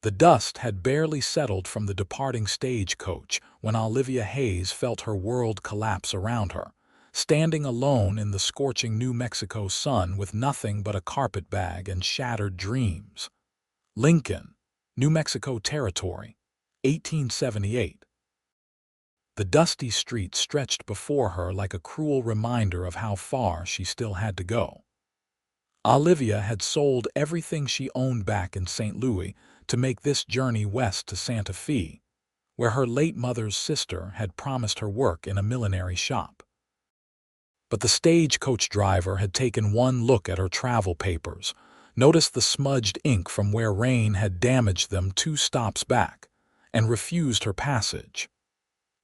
The dust had barely settled from the departing stagecoach when Olivia Hayes felt her world collapse around her, standing alone in the scorching New Mexico sun with nothing but a carpetbag and shattered dreams. Lincoln, New Mexico Territory, 1878. The dusty street stretched before her like a cruel reminder of how far she still had to go. Olivia had sold everything she owned back in St. Louis to make this journey west to Santa Fe, where her late mother's sister had promised her work in a millinery shop. But the stagecoach driver had taken one look at her travel papers, noticed the smudged ink from where rain had damaged them 2 stops back, and refused her passage.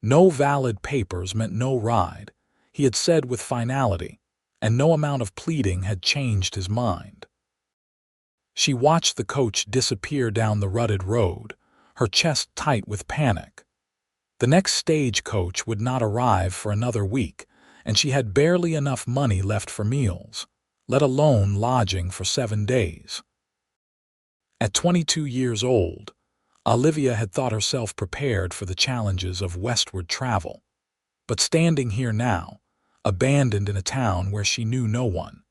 No valid papers meant no ride, he had said with finality, and no amount of pleading had changed his mind. She watched the coach disappear down the rutted road, her chest tight with panic. The next stagecoach would not arrive for another week, and she had barely enough money left for meals, let alone lodging for 7 days. At 22 years old, Olivia had thought herself prepared for the challenges of westward travel. But standing here now, abandoned in a town where she knew no one,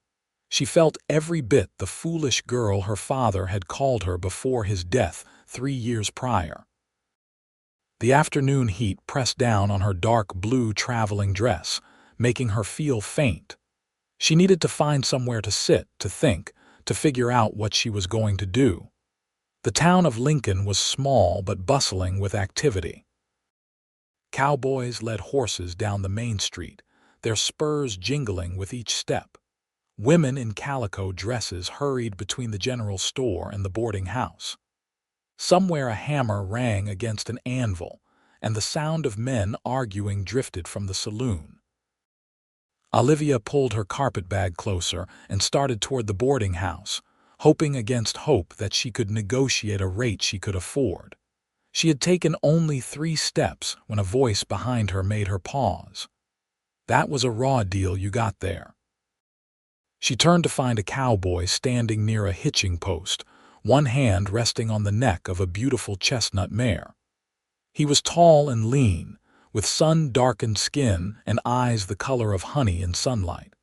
she felt every bit the foolish girl her father had called her before his death 3 years prior. The afternoon heat pressed down on her dark blue traveling dress, making her feel faint. She needed to find somewhere to sit, to think, to figure out what she was going to do. The town of Lincoln was small but bustling with activity. Cowboys led horses down the main street, their spurs jingling with each step. Women in calico dresses hurried between the general store and the boarding house. Somewhere a hammer rang against an anvil, and the sound of men arguing drifted from the saloon. Olivia pulled her carpetbag closer and started toward the boarding house, hoping against hope that she could negotiate a rate she could afford. She had taken only 3 steps when a voice behind her made her pause. "That was a raw deal you got there." She turned to find a cowboy standing near a hitching post, one hand resting on the neck of a beautiful chestnut mare. He was tall and lean, with sun-darkened skin and eyes the color of honey in sunlight.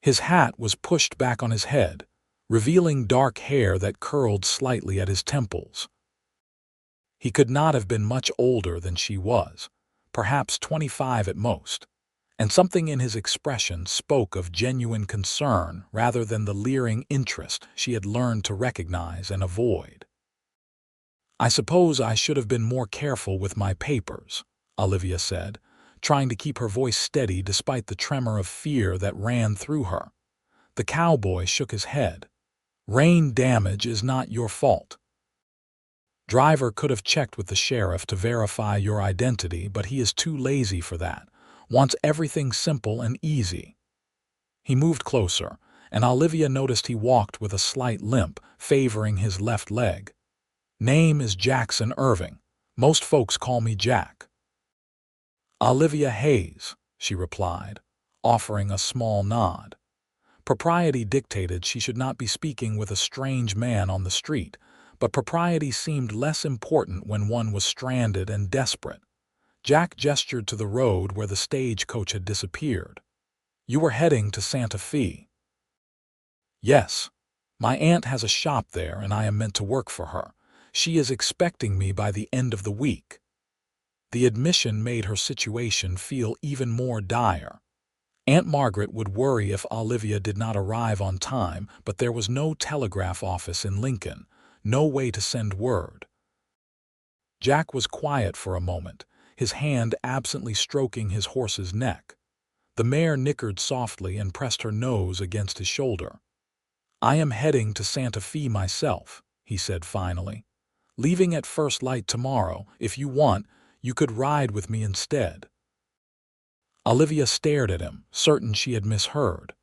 His hat was pushed back on his head, revealing dark hair that curled slightly at his temples. He could not have been much older than she was, perhaps 25 at most, and something in his expression spoke of genuine concern rather than the leering interest she had learned to recognize and avoid. "I suppose I should have been more careful with my papers," Olivia said, trying to keep her voice steady despite the tremor of fear that ran through her. The cowboy shook his head. "Rain damage is not your fault. Driver could have checked with the sheriff to verify your identity, but he is too lazy for that. Wants everything simple and easy." He moved closer, and Olivia noticed he walked with a slight limp, favoring his left leg. "Name is Jack Irving. Most folks call me Jack." "Olivia Hayes," she replied, offering a small nod. Propriety dictated she should not be speaking with a strange man on the street, but propriety seemed less important when one was stranded and desperate. Jack gestured to the road where the stagecoach had disappeared. "You were heading to Santa Fe." "Yes. My aunt has a shop there and I am meant to work for her. She is expecting me by the end of the week." The admission made her situation feel even more dire. Aunt Margaret would worry if Olivia did not arrive on time, but there was no telegraph office in Lincoln, no way to send word. Jack was quiet for a moment, his hand absently stroking his horse's neck. The mare nickered softly and pressed her nose against his shoulder. "I am heading to Santa Fe myself," he said finally. "Leaving at first light tomorrow. If you want, you could ride with me instead." Olivia stared at him, certain she had misheard.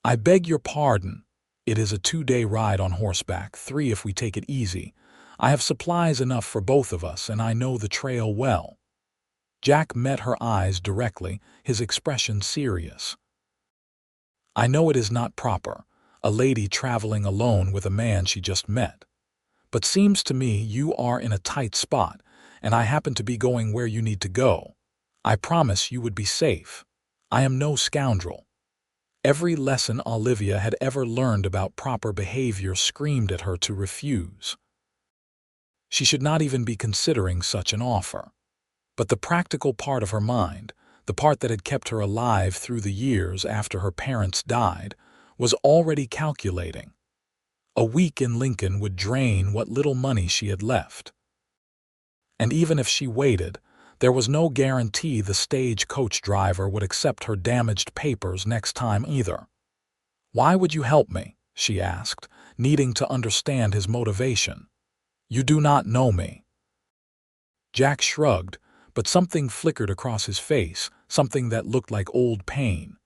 "I beg your pardon. It is a 2-day ride on horseback, 3 if we take it easy. I have supplies enough for both of us, and I know the trail well." Jack met her eyes directly, his expression serious. "I know it is not proper, a lady traveling alone with a man she just met. but seems to me you are in a tight spot, and I happen to be going where you need to go. I promise you would be safe. I am no scoundrel." Every lesson Olivia had ever learned about proper behavior screamed at her to refuse. She should not even be considering such an offer. But the practical part of her mind, the part that had kept her alive through the years after her parents died, was already calculating. A week in Lincoln would drain what little money she had left. And even if she waited, there was no guarantee the stagecoach driver would accept her damaged papers next time either. "Why would you help me?" she asked, needing to understand his motivation. "You do not know me." Jack shrugged, but something flickered across his face, something that looked like old pain.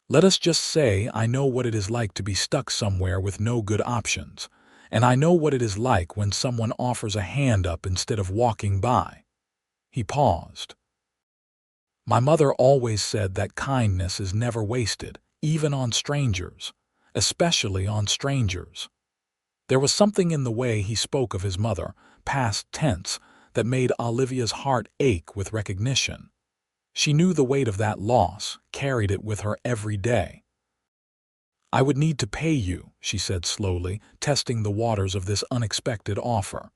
"Let us just say I know what it is like to be stuck somewhere with no good options, and I know what it is like when someone offers a hand up instead of walking by." He paused. "My mother always said that kindness is never wasted, even on strangers, especially on strangers." There was something in the way he spoke of his mother, past tense, that made Olivia's heart ache with recognition. She knew the weight of that loss, carried it with her every day. "I would need to pay you," she said slowly, testing the waters of this unexpected offer.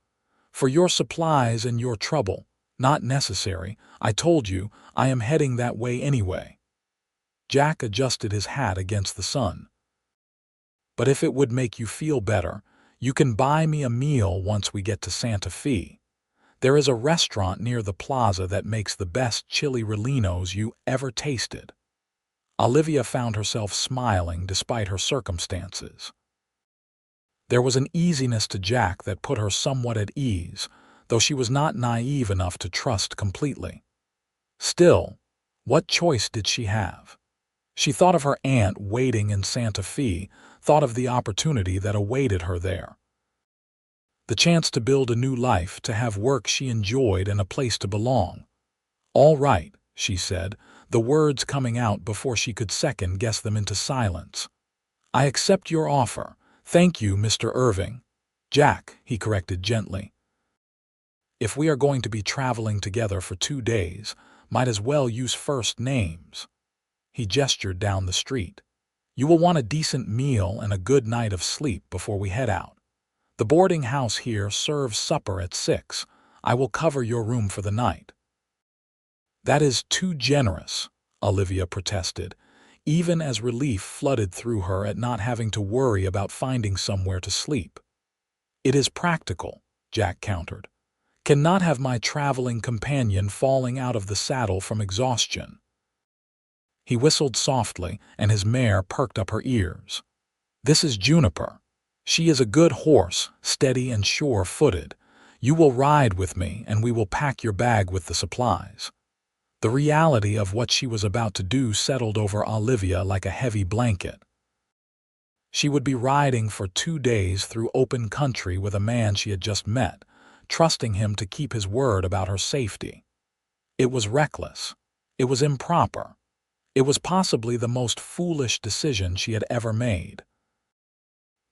"For your supplies and your trouble. Not necessary. I told you, I am heading that way anyway." Jack adjusted his hat against the sun. "But if it would make you feel better, you can buy me a meal once we get to Santa Fe. There is a restaurant near the plaza that makes the best chili rellenos you ever tasted." Olivia found herself smiling despite her circumstances. There was an easiness to Jack that put her somewhat at ease, though she was not naive enough to trust completely. Still, what choice did she have? She thought of her aunt waiting in Santa Fe, thought of the opportunity that awaited her there. The chance to build a new life, to have work she enjoyed and a place to belong. "All right," she said, the words coming out before she could second-guess them into silence. "I accept your offer. Thank you, Mr. Irving." "Jack," he corrected gently. "If we are going to be traveling together for 2 days, might as well use first names." He gestured down the street. "You will want a decent meal and a good night of sleep before we head out. The boarding house here serves supper at 6. I will cover your room for the night." "That is too generous," Olivia protested, even as relief flooded through her at not having to worry about finding somewhere to sleep. "It is practical," Jack countered. "Cannot have my traveling companion falling out of the saddle from exhaustion." He whistled softly, and his mare perked up her ears. "This is Juniper. She is a good horse, steady and sure-footed. You will ride with me, and we will pack your bag with the supplies." The reality of what she was about to do settled over Olivia like a heavy blanket. She would be riding for 2 days through open country with a man she had just met, trusting him to keep his word about her safety. It was reckless. It was improper. It was possibly the most foolish decision she had ever made.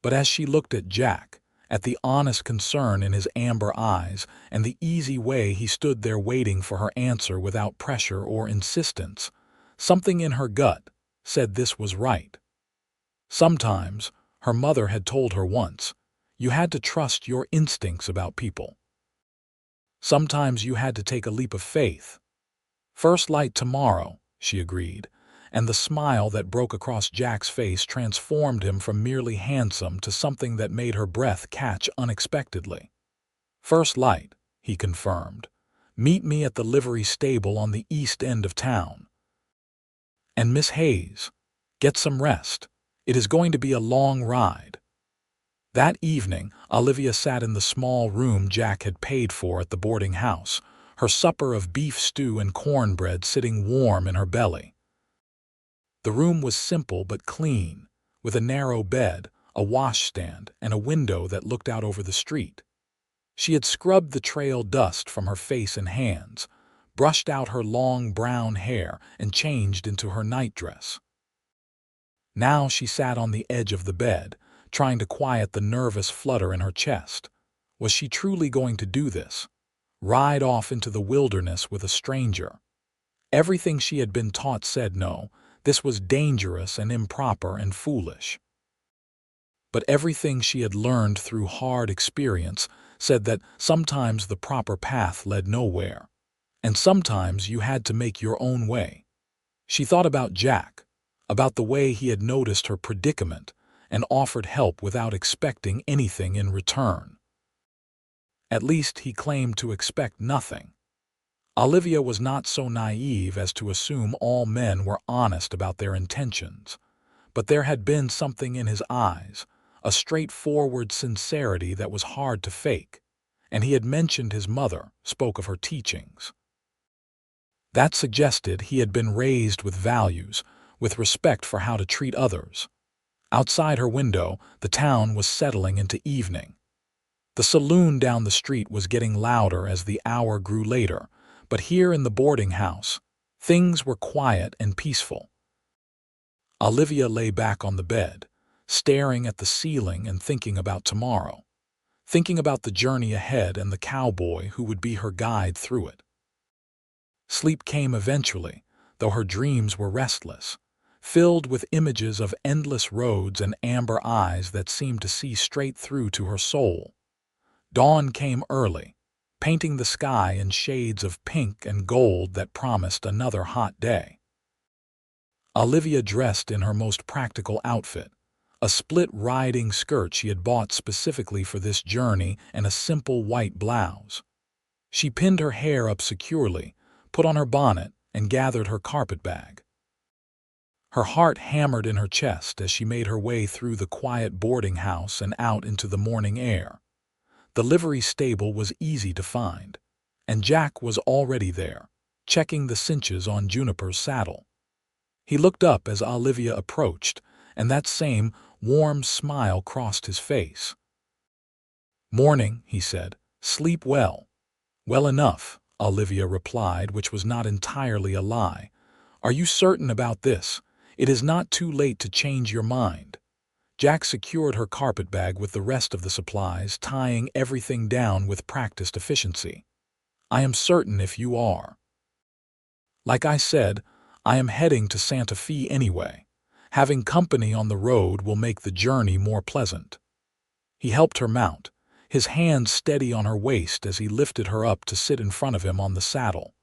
But as she looked at Jack, at the honest concern in his amber eyes and the easy way he stood there waiting for her answer without pressure or insistence, something in her gut said this was right. Sometimes, her mother had told her once, you had to trust your instincts about people. Sometimes you had to take a leap of faith. "First light tomorrow," she agreed, and the smile that broke across Jack's face transformed him from merely handsome to something that made her breath catch unexpectedly. "First light," he confirmed. "Meet me at the livery stable on the east end of town. And Miss Hayes, get some rest. It is going to be a long ride." That evening, Olivia sat in the small room Jack had paid for at the boarding house, her supper of beef stew and cornbread sitting warm in her belly. The room was simple but clean, with a narrow bed, a washstand, and a window that looked out over the street. She had scrubbed the trail dust from her face and hands, brushed out her long brown hair, and changed into her nightdress. Now she sat on the edge of the bed, trying to quiet the nervous flutter in her chest. Was she truly going to do this? Ride off into the wilderness with a stranger? Everything she had been taught said no, this was dangerous and improper and foolish. But everything she had learned through hard experience said that sometimes the proper path led nowhere, and sometimes you had to make your own way. She thought about Jack, about the way he had noticed her predicament and offered help without expecting anything in return. At least he claimed to expect nothing. Olivia was not so naive as to assume all men were honest about their intentions, but there had been something in his eyes, a straightforward sincerity that was hard to fake, and he had mentioned his mother, spoke of her teachings. That suggested he had been raised with values, with respect for how to treat others. Outside her window, the town was settling into evening. The saloon down the street was getting louder as the hour grew later, but here in the boarding house, things were quiet and peaceful. Olivia lay back on the bed, staring at the ceiling and thinking about tomorrow, thinking about the journey ahead and the cowboy who would be her guide through it. Sleep came eventually, though her dreams were restless, filled with images of endless roads and amber eyes that seemed to see straight through to her soul. Dawn came early, painting the sky in shades of pink and gold that promised another hot day. Olivia dressed in her most practical outfit, a split riding skirt she had bought specifically for this journey and a simple white blouse. She pinned her hair up securely, put on her bonnet, and gathered her carpetbag. Her heart hammered in her chest as she made her way through the quiet boarding house and out into the morning air. The livery stable was easy to find, and Jack was already there, checking the cinches on Juniper's saddle. He looked up as Olivia approached, and that same warm smile crossed his face. "Morning," he said. "Sleep well." "Well enough," Olivia replied, which was not entirely a lie. "Are you certain about this? It is not too late to change your mind." Jack secured her carpetbag with the rest of the supplies, tying everything down with practiced efficiency. "I am certain if you are." "Like I said, I am heading to Santa Fe anyway. Having company on the road will make the journey more pleasant." He helped her mount, his hand steady on her waist as he lifted her up to sit in front of him on the saddle.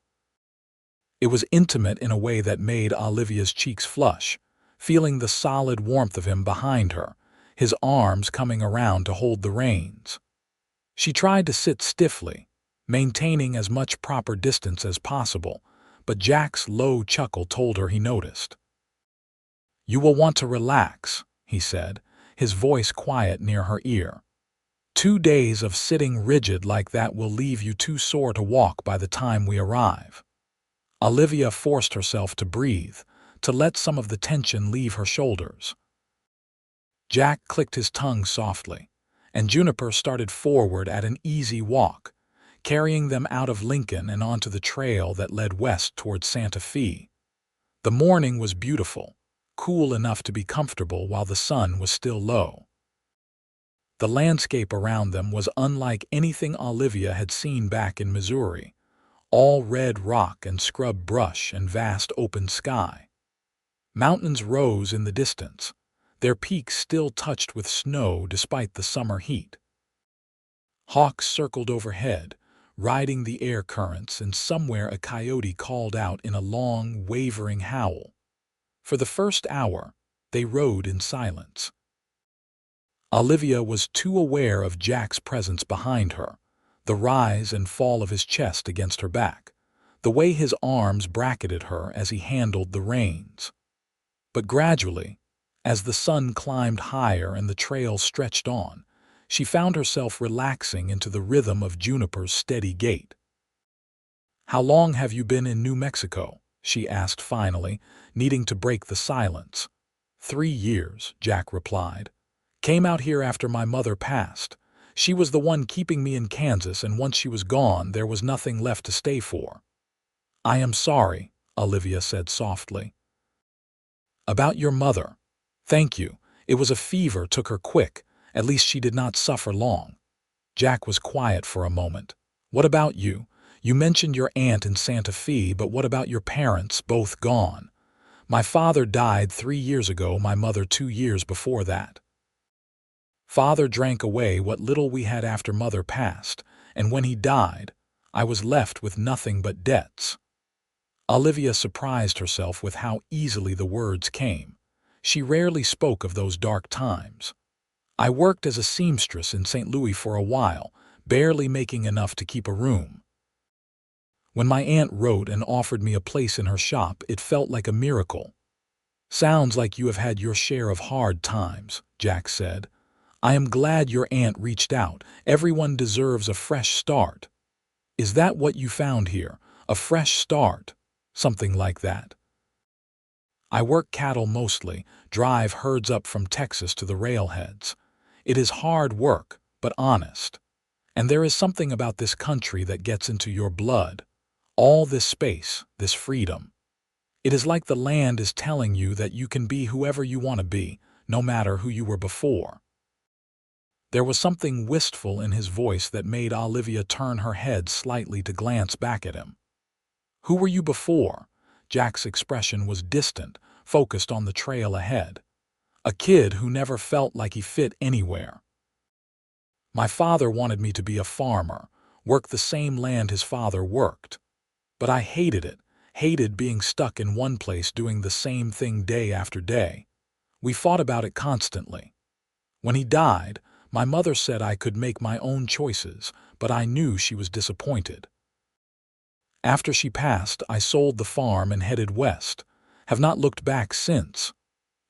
It was intimate in a way that made Olivia's cheeks flush, feeling the solid warmth of him behind her, his arms coming around to hold the reins. She tried to sit stiffly, maintaining as much proper distance as possible, but Jack's low chuckle told her he noticed. "You will want to relax," he said, his voice quiet near her ear. "2 days of sitting rigid like that will leave you too sore to walk by the time we arrive." Olivia forced herself to breathe, to let some of the tension leave her shoulders. Jack clicked his tongue softly, and Juniper started forward at an easy walk, carrying them out of Lincoln and onto the trail that led west toward Santa Fe. The morning was beautiful, cool enough to be comfortable while the sun was still low. The landscape around them was unlike anything Olivia had seen back in Missouri, all red rock and scrub brush and vast open sky. Mountains rose in the distance, their peaks still touched with snow despite the summer heat. Hawks circled overhead, riding the air currents, and somewhere a coyote called out in a long, wavering howl. For the first hour, they rode in silence. Olivia was too aware of Jack's presence behind her, the rise and fall of his chest against her back, the way his arms bracketed her as he handled the reins. But gradually, as the sun climbed higher and the trail stretched on, she found herself relaxing into the rhythm of Juniper's steady gait. "How long have you been in New Mexico?" she asked finally, needing to break the silence. 3 years, Jack replied. "Came out here after my mother passed. She was the one keeping me in Kansas, and once she was gone, there was nothing left to stay for." "I am sorry," Olivia said softly. "About your mother. Thank you. It was a fever took her quick. At least she did not suffer long." Jack was quiet for a moment. "What about you? You mentioned your aunt in Santa Fe, but what about your parents, both gone?" "My father died 3 years ago, my mother 2 years before that. Father drank away what little we had after mother passed, and when he died, I was left with nothing but debts." Olivia surprised herself with how easily the words came. She rarely spoke of those dark times. "I worked as a seamstress in St. Louis for a while, barely making enough to keep a room. When my aunt wrote and offered me a place in her shop, it felt like a miracle." "Sounds like you have had your share of hard times," Jack said. "I am glad your aunt reached out. Everyone deserves a fresh start." "Is that what you found here? A fresh start?" "Something like that. I work cattle mostly, drive herds up from Texas to the railheads. It is hard work, but honest. And there is something about this country that gets into your blood. All this space, this freedom. It is like the land is telling you that you can be whoever you want to be, no matter who you were before." There was something wistful in his voice that made Olivia turn her head slightly to glance back at him. "Who were you before?" Jack's expression was distant, focused on the trail ahead. "A kid who never felt like he fit anywhere. My father wanted me to be a farmer, work the same land his father worked. But I hated it, hated being stuck in one place doing the same thing day after day. We fought about it constantly. When he died, my mother said I could make my own choices, but I knew she was disappointed. After she passed, I sold the farm and headed west. Have not looked back since."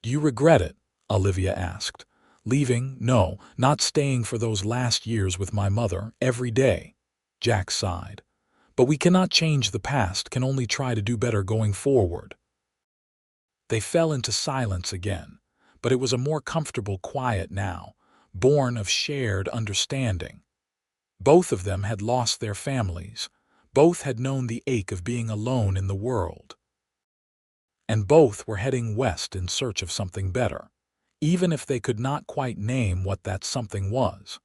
"Do you regret it?" Olivia asked. "Leaving? No, not staying for those last years with my mother, every day." Jack sighed. "But we cannot change the past, can only try to do better going forward." They fell into silence again, but it was a more comfortable quiet now, born of shared understanding. Both of them had lost their families. Both had known the ache of being alone in the world. And both were heading west in search of something better, even if they could not quite name what that something was.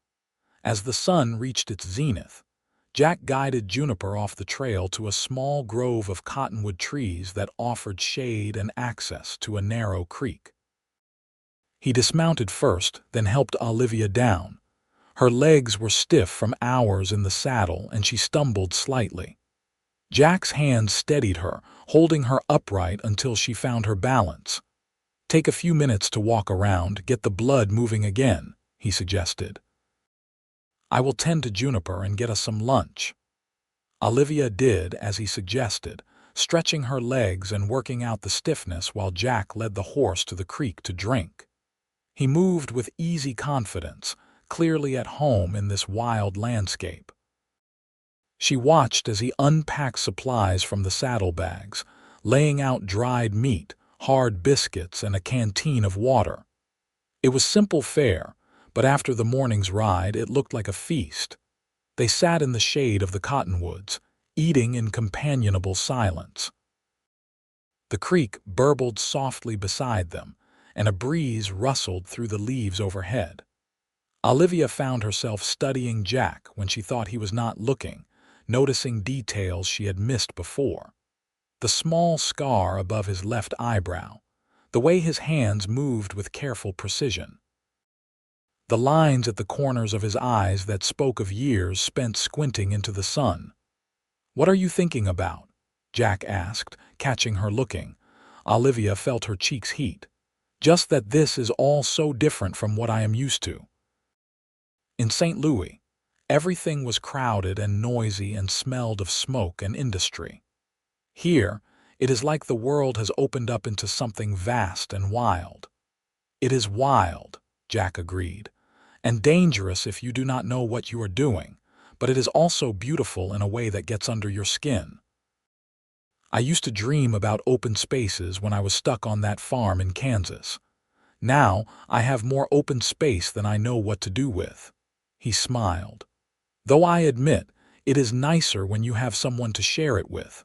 As the sun reached its zenith, Jack guided Juniper off the trail to a small grove of cottonwood trees that offered shade and access to a narrow creek. He dismounted first, then helped Olivia down. Her legs were stiff from hours in the saddle, and she stumbled slightly. Jack's hand steadied her, holding her upright until she found her balance. "Take a few minutes to walk around, get the blood moving again," he suggested. "I will tend to Juniper and get us some lunch." Olivia did as he suggested, stretching her legs and working out the stiffness while Jack led the horse to the creek to drink. He moved with easy confidence, clearly at home in this wild landscape. She watched as he unpacked supplies from the saddlebags, laying out dried meat, hard biscuits, and a canteen of water. It was simple fare, but after the morning's ride it looked like a feast. They sat in the shade of the cottonwoods, eating in companionable silence. The creek burbled softly beside them, and a breeze rustled through the leaves overhead. Olivia found herself studying Jack when she thought he was not looking, noticing details she had missed before. The small scar above his left eyebrow, the way his hands moved with careful precision. The lines at the corners of his eyes that spoke of years spent squinting into the sun. "What are you thinking about?" Jack asked, catching her looking. Olivia felt her cheeks heat. "Just that this is all so different from what I am used to." In St. Louis, everything was crowded and noisy and smelled of smoke and industry. Here, it is like the world has opened up into something vast and wild. "It is wild," Jack agreed, "and dangerous if you do not know what you are doing, but it is also beautiful in a way that gets under your skin. I used to dream about open spaces when I was stuck on that farm in Kansas. Now I have more open space than I know what to do with." He smiled. "Though I admit, it is nicer when you have someone to share it with."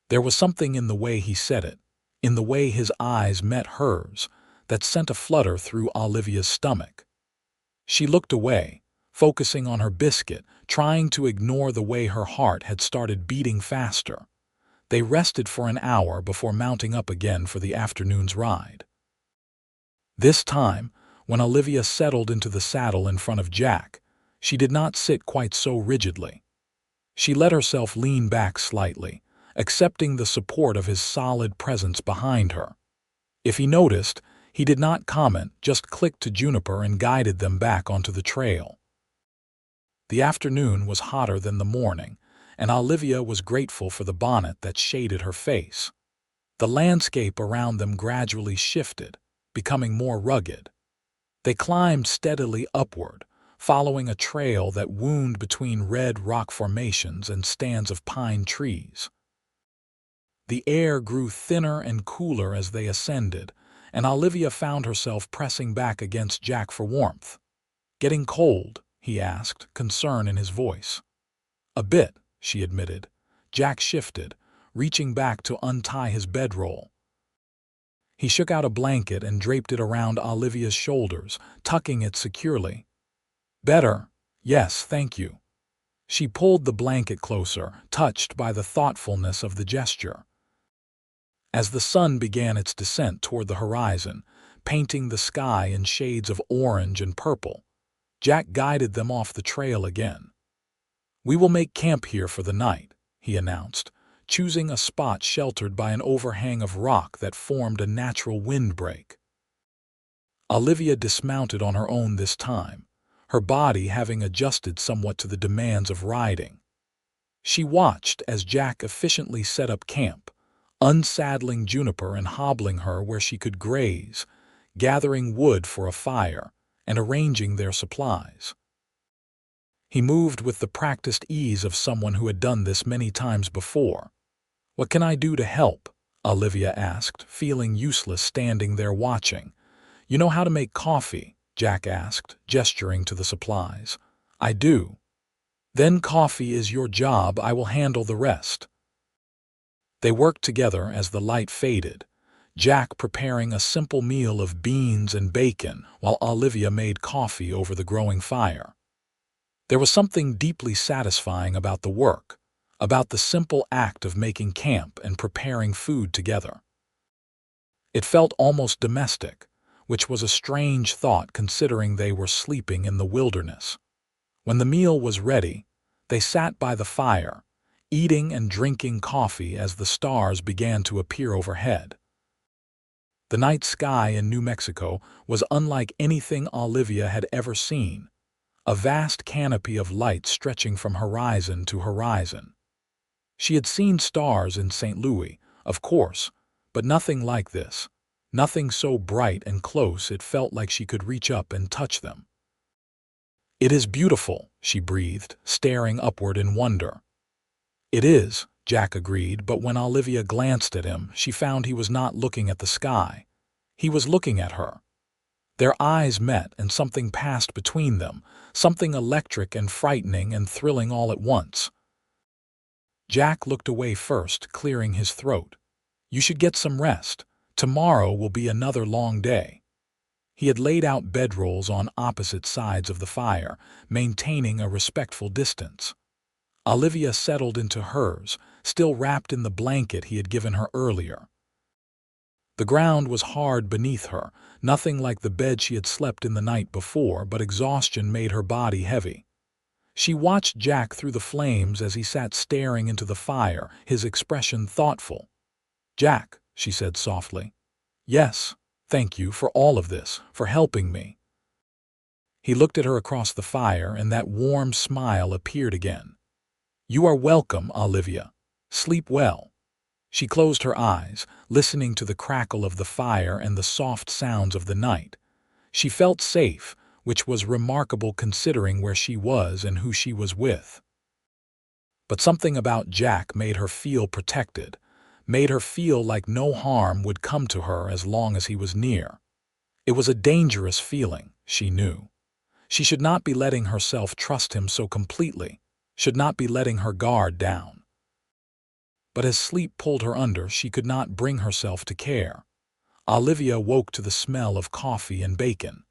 There was something in the way he said it, in the way his eyes met hers, that sent a flutter through Olivia's stomach. She looked away, focusing on her biscuit, trying to ignore the way her heart had started beating faster. They rested for an hour before mounting up again for the afternoon's ride. This time, when Olivia settled into the saddle in front of Jack, she did not sit quite so rigidly. She let herself lean back slightly, accepting the support of his solid presence behind her. If he noticed, he did not comment, just clicked to Juniper and guided them back onto the trail. The afternoon was hotter than the morning, and Olivia was grateful for the bonnet that shaded her face. The landscape around them gradually shifted, becoming more rugged. They climbed steadily upward, following a trail that wound between red rock formations and stands of pine trees. The air grew thinner and cooler as they ascended, and Olivia found herself pressing back against Jack for warmth. "Getting cold?" he asked, concern in his voice. "A bit," she admitted. Jack shifted, reaching back to untie his bedroll. He shook out a blanket and draped it around Olivia's shoulders, tucking it securely. "Better. Yes, thank you." She pulled the blanket closer, touched by the thoughtfulness of the gesture. As the sun began its descent toward the horizon, painting the sky in shades of orange and purple, Jack guided them off the trail again. "We will make camp here for the night," he announced, choosing a spot sheltered by an overhang of rock that formed a natural windbreak. Olivia dismounted on her own this time, her body having adjusted somewhat to the demands of riding. She watched as Jack efficiently set up camp, unsaddling Juniper and hobbling her where she could graze, gathering wood for a fire, and arranging their supplies. He moved with the practiced ease of someone who had done this many times before. "What can I do to help?" Olivia asked, feeling useless standing there watching. "You know how to make coffee?" Jack asked, gesturing to the supplies. "I do." "Then coffee is your job, I will handle the rest." They worked together as the light faded, Jack preparing a simple meal of beans and bacon while Olivia made coffee over the growing fire. There was something deeply satisfying about the work, about the simple act of making camp and preparing food together. It felt almost domestic, which was a strange thought considering they were sleeping in the wilderness. When the meal was ready, they sat by the fire, eating and drinking coffee as the stars began to appear overhead. The night sky in New Mexico was unlike anything Olivia had ever seen, a vast canopy of light stretching from horizon to horizon. She had seen stars in St. Louis, of course, but nothing like this, nothing so bright and close it felt like she could reach up and touch them. "It is beautiful," she breathed, staring upward in wonder. "It is," Jack agreed, but when Olivia glanced at him, she found he was not looking at the sky. He was looking at her. Their eyes met and something passed between them, something electric and frightening and thrilling all at once. Jack looked away first, clearing his throat. "You should get some rest. Tomorrow will be another long day." He had laid out bedrolls on opposite sides of the fire, maintaining a respectful distance. Olivia settled into hers, still wrapped in the blanket he had given her earlier. The ground was hard beneath her, nothing like the bed she had slept in the night before, but exhaustion made her body heavy. She watched Jack through the flames as he sat staring into the fire, his expression thoughtful. "Jack," she said softly. "Yes, thank you for all of this, for helping me." He looked at her across the fire, and that warm smile appeared again. "You are welcome, Olivia. Sleep well." She closed her eyes, listening to the crackle of the fire and the soft sounds of the night. She felt safe, which was remarkable considering where she was and who she was with. But something about Jack made her feel protected, made her feel like no harm would come to her as long as he was near. It was a dangerous feeling, she knew. She should not be letting herself trust him so completely, should not be letting her guard down. But as sleep pulled her under, she could not bring herself to care. Olivia woke to the smell of coffee and bacon.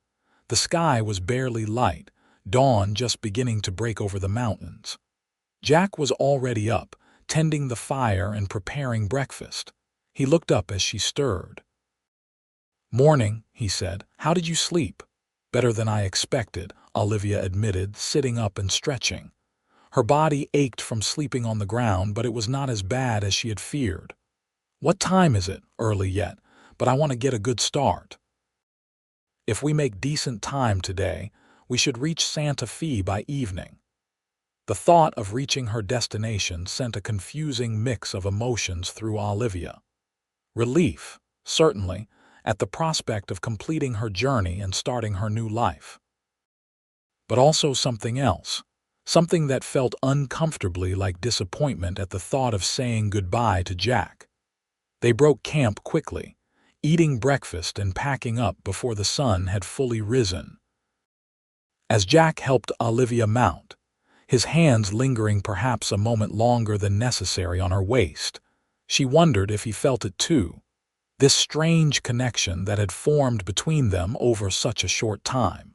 The sky was barely light, dawn just beginning to break over the mountains. Jack was already up, tending the fire and preparing breakfast. He looked up as she stirred. "Morning," he said. "How did you sleep?" "Better than I expected," Olivia admitted, sitting up and stretching. Her body ached from sleeping on the ground, but it was not as bad as she had feared. "What time is it?" "Early yet, but I want to get a good start. If we make decent time today, we should reach Santa Fe by evening." The thought of reaching her destination sent a confusing mix of emotions through Olivia. Relief, certainly, at the prospect of completing her journey and starting her new life. But also something else, something that felt uncomfortably like disappointment at the thought of saying goodbye to Jack. They broke camp quickly, eating breakfast and packing up before the sun had fully risen. As Jack helped Olivia mount, his hands lingering perhaps a moment longer than necessary on her waist, she wondered if he felt it too, this strange connection that had formed between them over such a short time.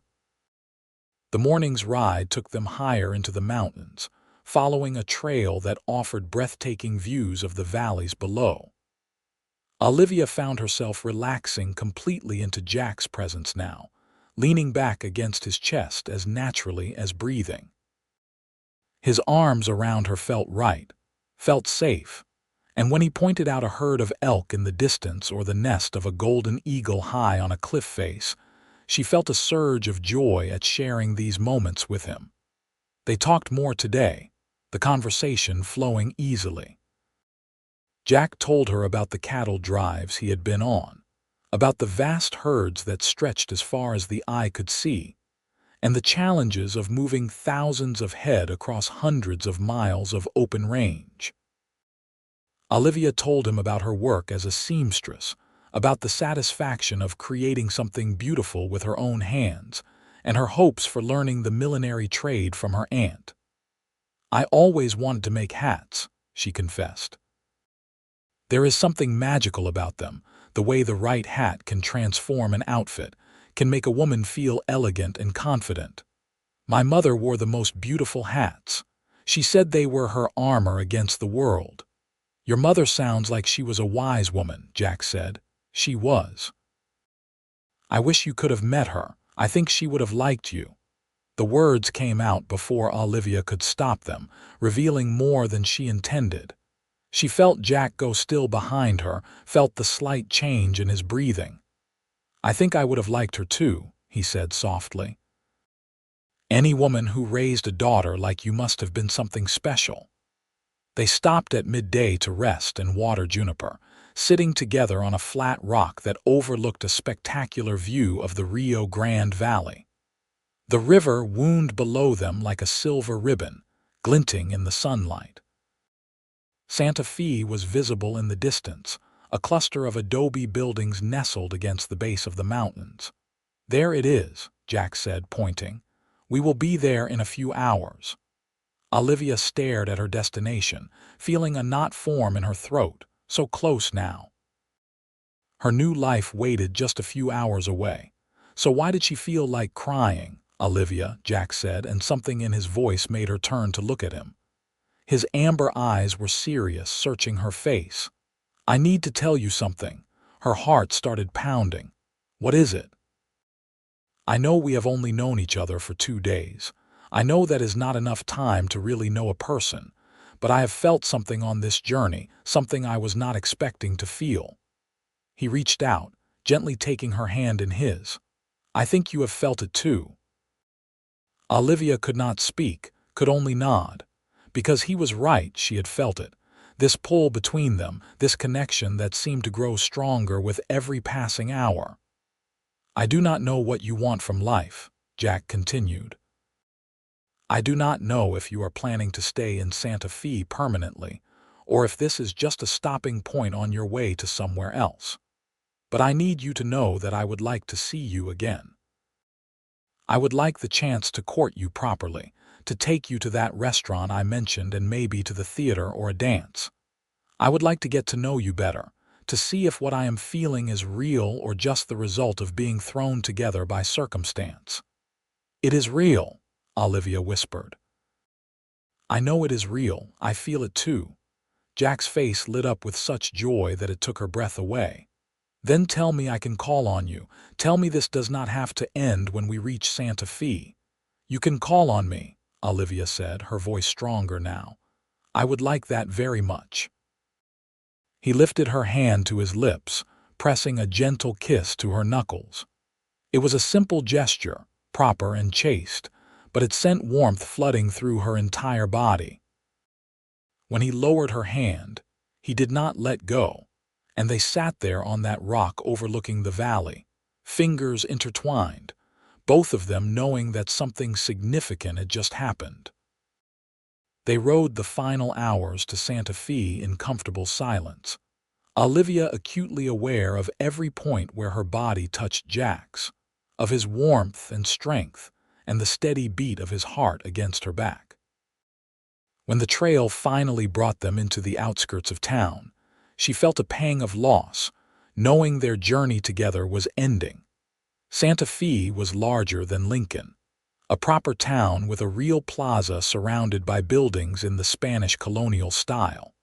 The morning's ride took them higher into the mountains, following a trail that offered breathtaking views of the valleys below. Olivia found herself relaxing completely into Jack's presence now, leaning back against his chest as naturally as breathing. His arms around her felt right, felt safe, and when he pointed out a herd of elk in the distance or the nest of a golden eagle high on a cliff face, she felt a surge of joy at sharing these moments with him. They talked more today, the conversation flowing easily. Jack told her about the cattle drives he had been on, about the vast herds that stretched as far as the eye could see, and the challenges of moving thousands of head across hundreds of miles of open range. Olivia told him about her work as a seamstress, about the satisfaction of creating something beautiful with her own hands, and her hopes for learning the millinery trade from her aunt. "I always wanted to make hats," she confessed. "There is something magical about them, the way the right hat can transform an outfit, can make a woman feel elegant and confident. My mother wore the most beautiful hats. She said they were her armor against the world." "Your mother sounds like she was a wise woman," Jack said. "She was. I wish you could have met her. I think she would have liked you." The words came out before Olivia could stop them, revealing more than she intended. She felt Jack go still behind her, felt the slight change in his breathing. "I think I would have liked her too," he said softly. "Any woman who raised a daughter like you must have been something special." They stopped at midday to rest and water Juniper, sitting together on a flat rock that overlooked a spectacular view of the Rio Grande Valley. The river wound below them like a silver ribbon, glinting in the sunlight. Santa Fe was visible in the distance, a cluster of adobe buildings nestled against the base of the mountains. "There it is," Jack said, pointing. "We will be there in a few hours." Olivia stared at her destination, feeling a knot form in her throat, so close now. Her new life waited just a few hours away. "So why did she feel like crying, Olivia?" Jack said, and something in his voice made her turn to look at him. His amber eyes were serious, searching her face. "I need to tell you something." Her heart started pounding. "What is it?" "I know we have only known each other for 2 days. I know that is not enough time to really know a person, but I have felt something on this journey, something I was not expecting to feel." He reached out, gently taking her hand in his. "I think you have felt it too." Olivia could not speak, could only nod. Because he was right, she had felt it. This pull between them, this connection that seemed to grow stronger with every passing hour. "I do not know what you want from life," Jack continued. "I do not know if you are planning to stay in Santa Fe permanently, or if this is just a stopping point on your way to somewhere else. But I need you to know that I would like to see you again. I would like the chance to court you properly, to take you to that restaurant I mentioned and maybe to the theater or a dance. I would like to get to know you better, to see if what I am feeling is real or just the result of being thrown together by circumstance." "It is real," Olivia whispered. I know it is real. I feel it too. Jack's face lit up with such joy that it took her breath away. Then tell me I can call on you. Tell me this does not have to end when we reach Santa Fe. You can call on me, Olivia said, her voice stronger now. I would like that very much. He lifted her hand to his lips, pressing a gentle kiss to her knuckles. It was a simple gesture, proper and chaste, but it sent warmth flooding through her entire body. When he lowered her hand, he did not let go, and they sat there on that rock overlooking the valley, fingers intertwined, both of them knowing that something significant had just happened. They rode the final hours to Santa Fe in comfortable silence, Olivia acutely aware of every point where her body touched Jack's, of his warmth and strength, and the steady beat of his heart against her back. When the trail finally brought them into the outskirts of town, she felt a pang of loss, knowing their journey together was ending. Santa Fe was larger than Lincoln, a proper town with a real plaza surrounded by buildings in the Spanish colonial style.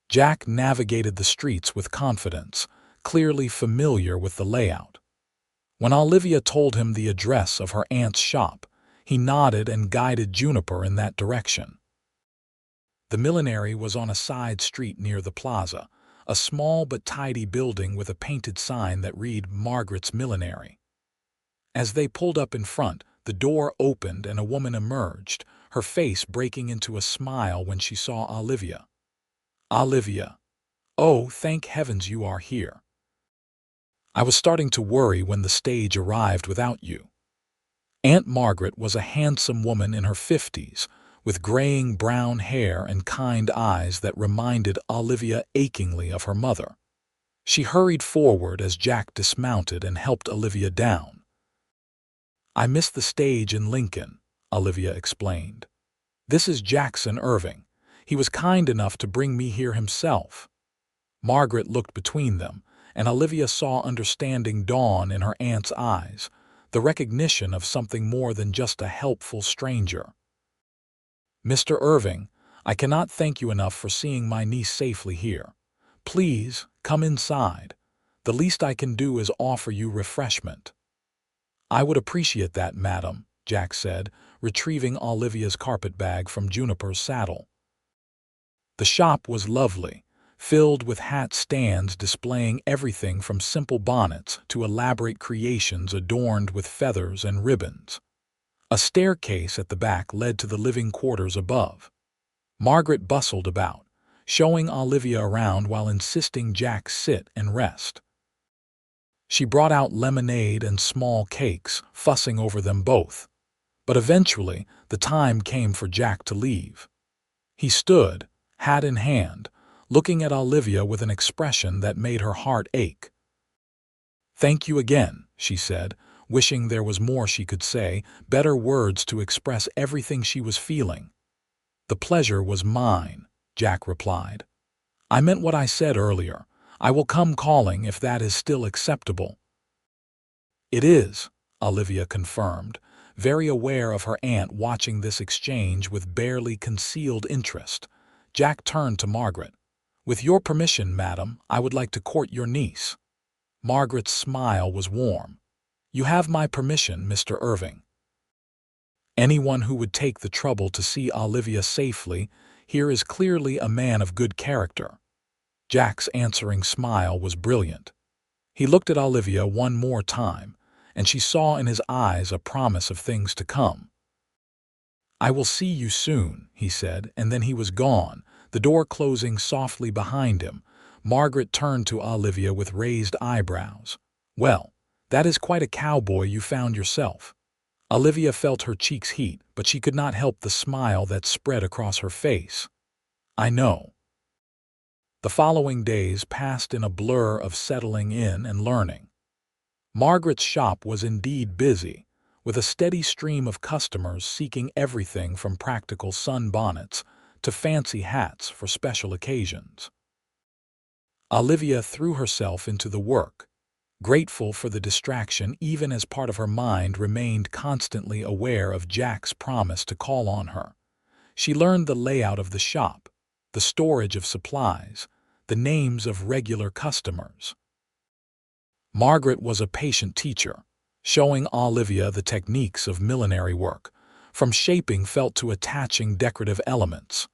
Jack navigated the streets with confidence, clearly familiar with the layout. When Olivia told him the address of her aunt's shop, he nodded and guided Juniper in that direction. The millinery was on a side street near the plaza, a small but tidy building with a painted sign that read Margaret's Millinery. As they pulled up in front, the door opened and a woman emerged, her face breaking into a smile when she saw Olivia. Olivia, oh, thank heavens you are here. I was starting to worry when the stage arrived without you. Aunt Margaret was a handsome woman in her 50s, with graying brown hair and kind eyes that reminded Olivia achingly of her mother. She hurried forward as Jack dismounted and helped Olivia down. I missed the stage in Lincoln, Olivia explained. This is Jack Irving. He was kind enough to bring me here himself. Margaret looked between them, and Olivia saw understanding dawn in her aunt's eyes, the recognition of something more than just a helpful stranger. Mr. Irving, I cannot thank you enough for seeing my niece safely here. Please, come inside. The least I can do is offer you refreshment. I would appreciate that, madam, Jack said, retrieving Olivia's carpet bag from Juniper's saddle. The shop was lovely, filled with hat stands displaying everything from simple bonnets to elaborate creations adorned with feathers and ribbons. A staircase at the back led to the living quarters above. Margaret bustled about, showing Olivia around while insisting Jack sit and rest. She brought out lemonade and small cakes, fussing over them both. But eventually, the time came for Jack to leave. He stood, hat in hand, looking at Olivia with an expression that made her heart ache. Thank you again, she said, wishing there was more she could say, better words to express everything she was feeling. The pleasure was mine, Jack replied. I meant what I said earlier. I will come calling if that is still acceptable. It is, Olivia confirmed, very aware of her aunt watching this exchange with barely concealed interest. Jack turned to Margaret. With your permission, madam, I would like to court your niece. Margaret's smile was warm. You have my permission, Mr. Irving. Anyone who would take the trouble to see Olivia safely here is clearly a man of good character. Jack's answering smile was brilliant. He looked at Olivia one more time, and she saw in his eyes a promise of things to come. I will see you soon, he said, and then he was gone, the door closing softly behind him. Margaret turned to Olivia with raised eyebrows. Well, that is quite a cowboy you found yourself. Olivia felt her cheeks heat, but she could not help the smile that spread across her face. I know. The following days passed in a blur of settling in and learning. Margaret's shop was indeed busy, with a steady stream of customers seeking everything from practical sunbonnets to fancy hats for special occasions. Olivia threw herself into the work, grateful for the distraction even as part of her mind remained constantly aware of Jack's promise to call on her. She learned the layout of the shop, the storage of supplies, the names of regular customers. Margaret was a patient teacher, showing Olivia the techniques of millinery work, from shaping felt to attaching decorative elements.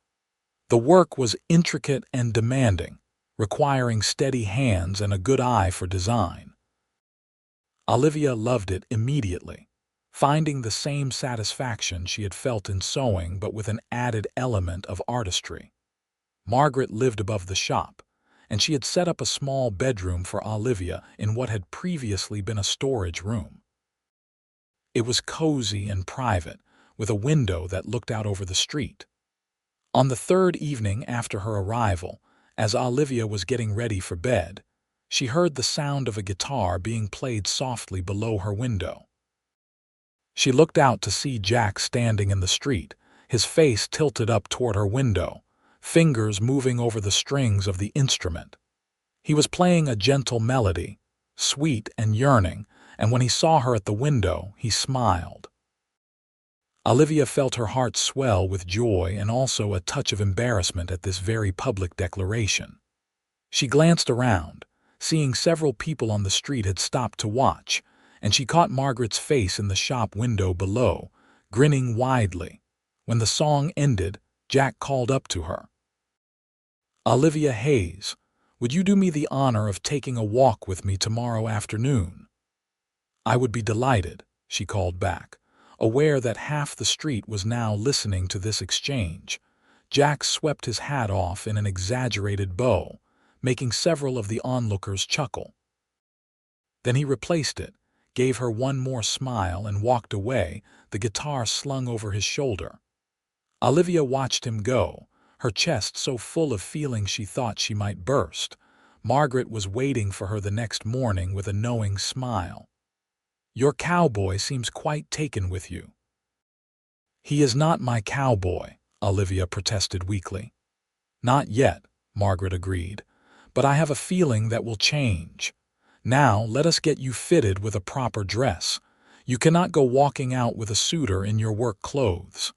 The work was intricate and demanding, requiring steady hands and a good eye for design. Olivia loved it immediately, finding the same satisfaction she had felt in sewing but with an added element of artistry. Margaret lived above the shop, and she had set up a small bedroom for Olivia in what had previously been a storage room. It was cozy and private, with a window that looked out over the street. On the third evening after her arrival, as Olivia was getting ready for bed, she heard the sound of a guitar being played softly below her window. She looked out to see Jack standing in the street, his face tilted up toward her window, fingers moving over the strings of the instrument. He was playing a gentle melody, sweet and yearning, and when he saw her at the window, he smiled. Olivia felt her heart swell with joy and also a touch of embarrassment at this very public declaration. She glanced around, seeing several people on the street had stopped to watch, and she caught Margaret's face in the shop window below, grinning widely. When the song ended, Jack called up to her. "Olivia Hayes, would you do me the honor of taking a walk with me tomorrow afternoon?" "I would be delighted," she called back, aware that half the street was now listening to this exchange. Jack swept his hat off in an exaggerated bow, making several of the onlookers chuckle. Then he replaced it, gave her one more smile and walked away, the guitar slung over his shoulder. Olivia watched him go, her chest so full of feeling she thought she might burst. Margaret was waiting for her the next morning with a knowing smile. "Your cowboy seems quite taken with you." "He is not my cowboy," Olivia protested weakly. "Not yet," Margaret agreed, "but I have a feeling that will change. Now let us get you fitted with a proper dress. You cannot go walking out with a suitor in your work clothes."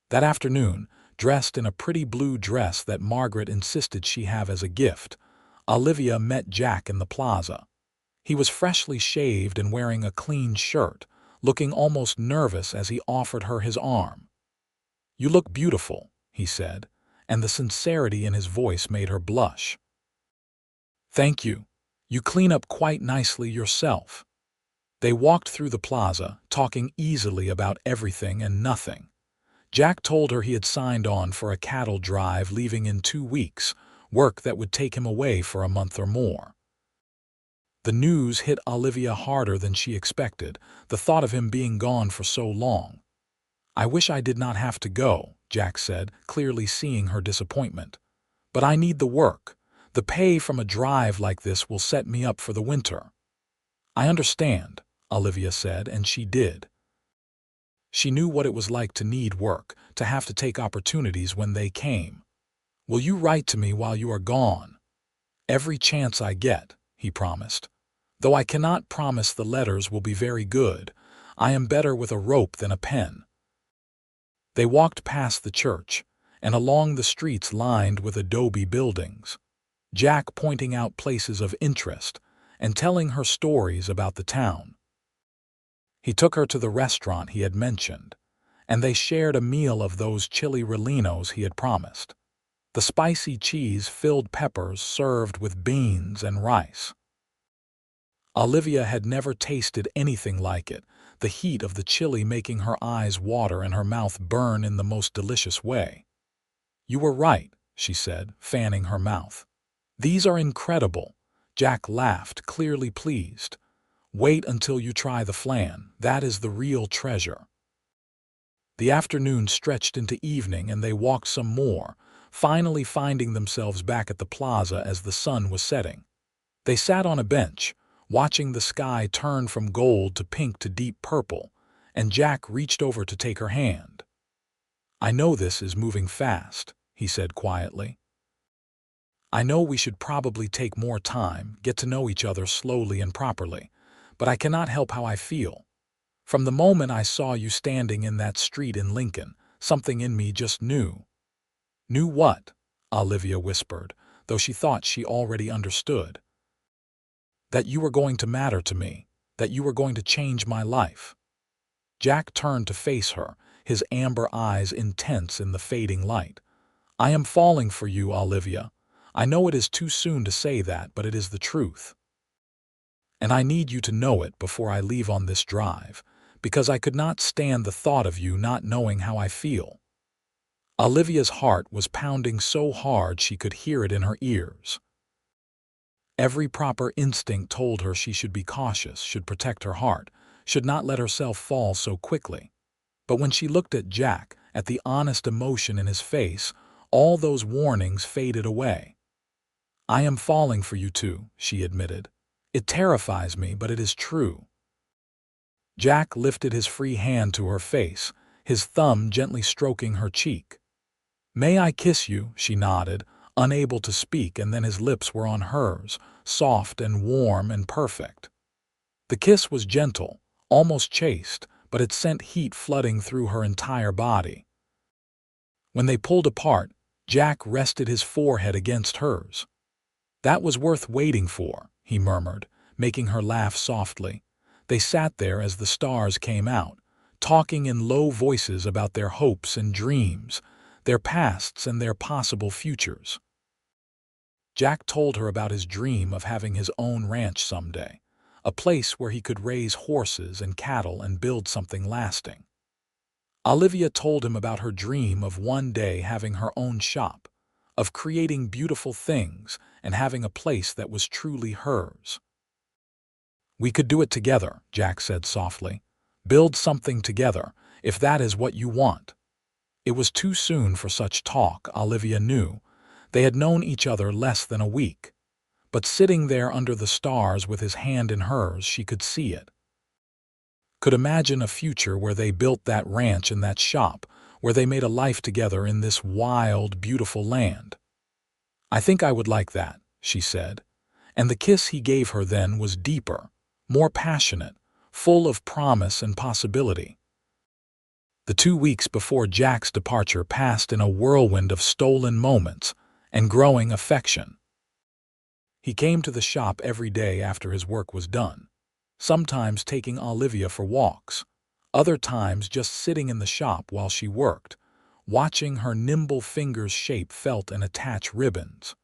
That afternoon, dressed in a pretty blue dress that Margaret insisted she have as a gift, Olivia met Jack in the plaza. He was freshly shaved and wearing a clean shirt, looking almost nervous as he offered her his arm. "You look beautiful," he said, and the sincerity in his voice made her blush. "Thank you. You clean up quite nicely yourself." They walked through the plaza, talking easily about everything and nothing. Jack told her he had signed on for a cattle drive leaving in 2 weeks, work that would take him away for a month or more. The news hit Olivia harder than she expected, the thought of him being gone for so long. "I wish I did not have to go," Jack said, clearly seeing her disappointment. "But I need the work. The pay from a drive like this will set me up for the winter." "I understand," Olivia said, and she did. She knew what it was like to need work, to have to take opportunities when they came. "Will you write to me while you are gone?" "Every chance I get," he promised. "Though I cannot promise the letters will be very good. I am better with a rope than a pen." They walked past the church, and along the streets lined with adobe buildings, Jack pointing out places of interest and telling her stories about the town. He took her to the restaurant he had mentioned, and they shared a meal of those chili rellenos he had promised. The spicy cheese-filled peppers served with beans and rice. Olivia had never tasted anything like it, the heat of the chili making her eyes water and her mouth burn in the most delicious way. "You were right," she said, fanning her mouth. "These are incredible." Jack laughed, clearly pleased. "Wait until you try the flan. That is the real treasure." The afternoon stretched into evening and they walked some more, finally finding themselves back at the plaza as the sun was setting. They sat on a bench, watching the sky turn from gold to pink to deep purple, and Jack reached over to take her hand. "I know this is moving fast," he said quietly. I know we should probably take more time, get to know each other slowly and properly, but I cannot help how I feel. From the moment I saw you standing in that street in Lincoln, something in me just knew." "Knew what?" Olivia whispered, though she thought she already understood. "That you were going to matter to me, that you were going to change my life." Jack turned to face her, his amber eyes intense in the fading light. "I am falling for you, Olivia. I know it is too soon to say that, but it is the truth. And I need you to know it before I leave on this drive, because I could not stand the thought of you not knowing how I feel." Olivia's heart was pounding so hard she could hear it in her ears. Every proper instinct told her she should be cautious, should protect her heart, should not let herself fall so quickly. But when she looked at Jack, at the honest emotion in his face, all those warnings faded away. "I am falling for you too," she admitted. "It terrifies me, but it is true." Jack lifted his free hand to her face, his thumb gently stroking her cheek. "May I kiss you?" she nodded, unable to speak, and then his lips were on hers, soft and warm and perfect. The kiss was gentle, almost chaste, but it sent heat flooding through her entire body. When they pulled apart, Jack rested his forehead against hers. "That was worth waiting for," he murmured, making her laugh softly. They sat there as the stars came out, talking in low voices about their hopes and dreams, their pasts and their possible futures. Jack told her about his dream of having his own ranch someday, a place where he could raise horses and cattle and build something lasting. Olivia told him about her dream of one day having her own shop, of creating beautiful things and having a place that was truly hers. "We could do it together," Jack said softly. "Build something together, if that is what you want." It was too soon for such talk, Olivia knew. They had known each other less than a week. But sitting there under the stars with his hand in hers, she could see it. Could imagine a future where they built that ranch and that shop, where they made a life together in this wild, beautiful land. "I think I would like that," she said. And the kiss he gave her then was deeper, more passionate, full of promise and possibility. The 2 weeks before Jack's departure passed in a whirlwind of stolen moments and growing affection. He came to the shop every day after his work was done, sometimes taking Olivia for walks, other times just sitting in the shop while she worked, watching her nimble fingers shape felt and attach ribbons.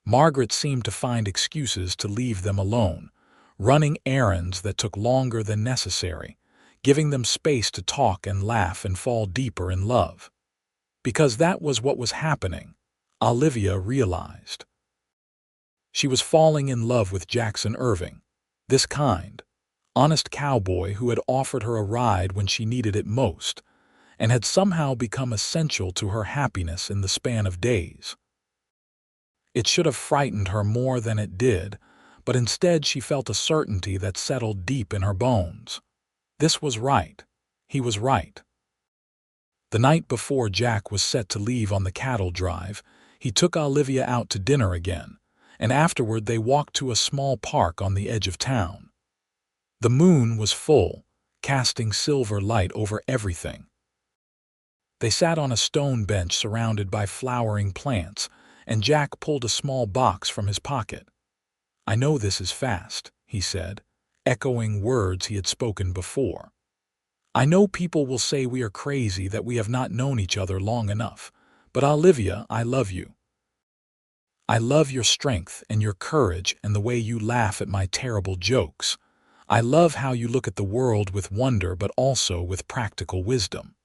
Margaret seemed to find excuses to leave them alone, running errands that took longer than necessary, giving them space to talk and laugh and fall deeper in love. Because that was what was happening, Olivia realized. She was falling in love with Jack Irving, this kind, honest cowboy who had offered her a ride when she needed it most, and had somehow become essential to her happiness in the span of days. It should have frightened her more than it did, but instead she felt a certainty that settled deep in her bones. This was right. He was right. The night before Jack was set to leave on the cattle drive, he took Olivia out to dinner again, and afterward they walked to a small park on the edge of town. The moon was full, casting silver light over everything. They sat on a stone bench surrounded by flowering plants, and Jack pulled a small box from his pocket. "I know this is fast," he said, echoing words he had spoken before. "I know people will say we are crazy, that we have not known each other long enough, but Olivia, I love you. I love your strength and your courage and the way you laugh at my terrible jokes. I love how you look at the world with wonder but also with practical wisdom.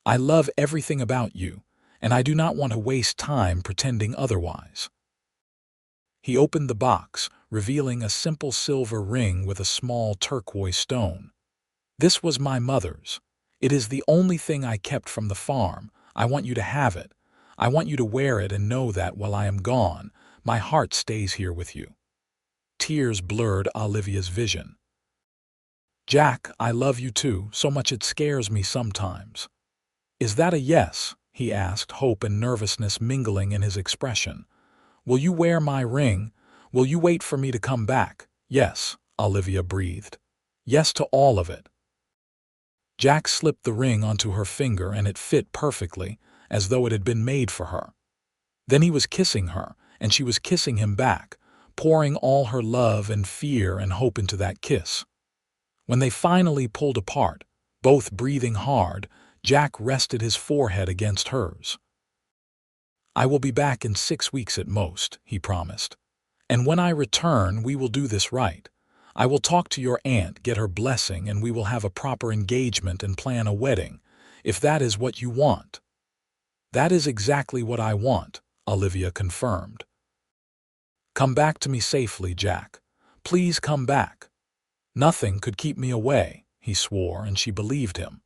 I love everything about you, and I do not want to waste time pretending otherwise." He opened the box, revealing a simple silver ring with a small turquoise stone. "This was my mother's. It is the only thing I kept from the farm. I want you to have it. I want you to wear it and know that while I am gone, my heart stays here with you." Tears blurred Olivia's vision. "Jack, I love you too, so much it scares me sometimes." "Is that a yes?" he asked, hope and nervousness mingling in his expression. Will you wear my ring? Will you wait for me to come back?" "Yes," Olivia breathed. "Yes to all of it." Jack slipped the ring onto her finger and it fit perfectly, as though it had been made for her. Then he was kissing her, and she was kissing him back, pouring all her love and fear and hope into that kiss. When they finally pulled apart, both breathing hard, Jack rested his forehead against hers. "I will be back in 6 weeks at most," he promised. "And when I return, we will do this right. I will talk to your aunt, get her blessing, and we will have a proper engagement and plan a wedding, if that is what you want." "That is exactly what I want," Olivia confirmed. "Come back to me safely, Jack. Please come back." "Nothing could keep me away," he swore, and she believed him.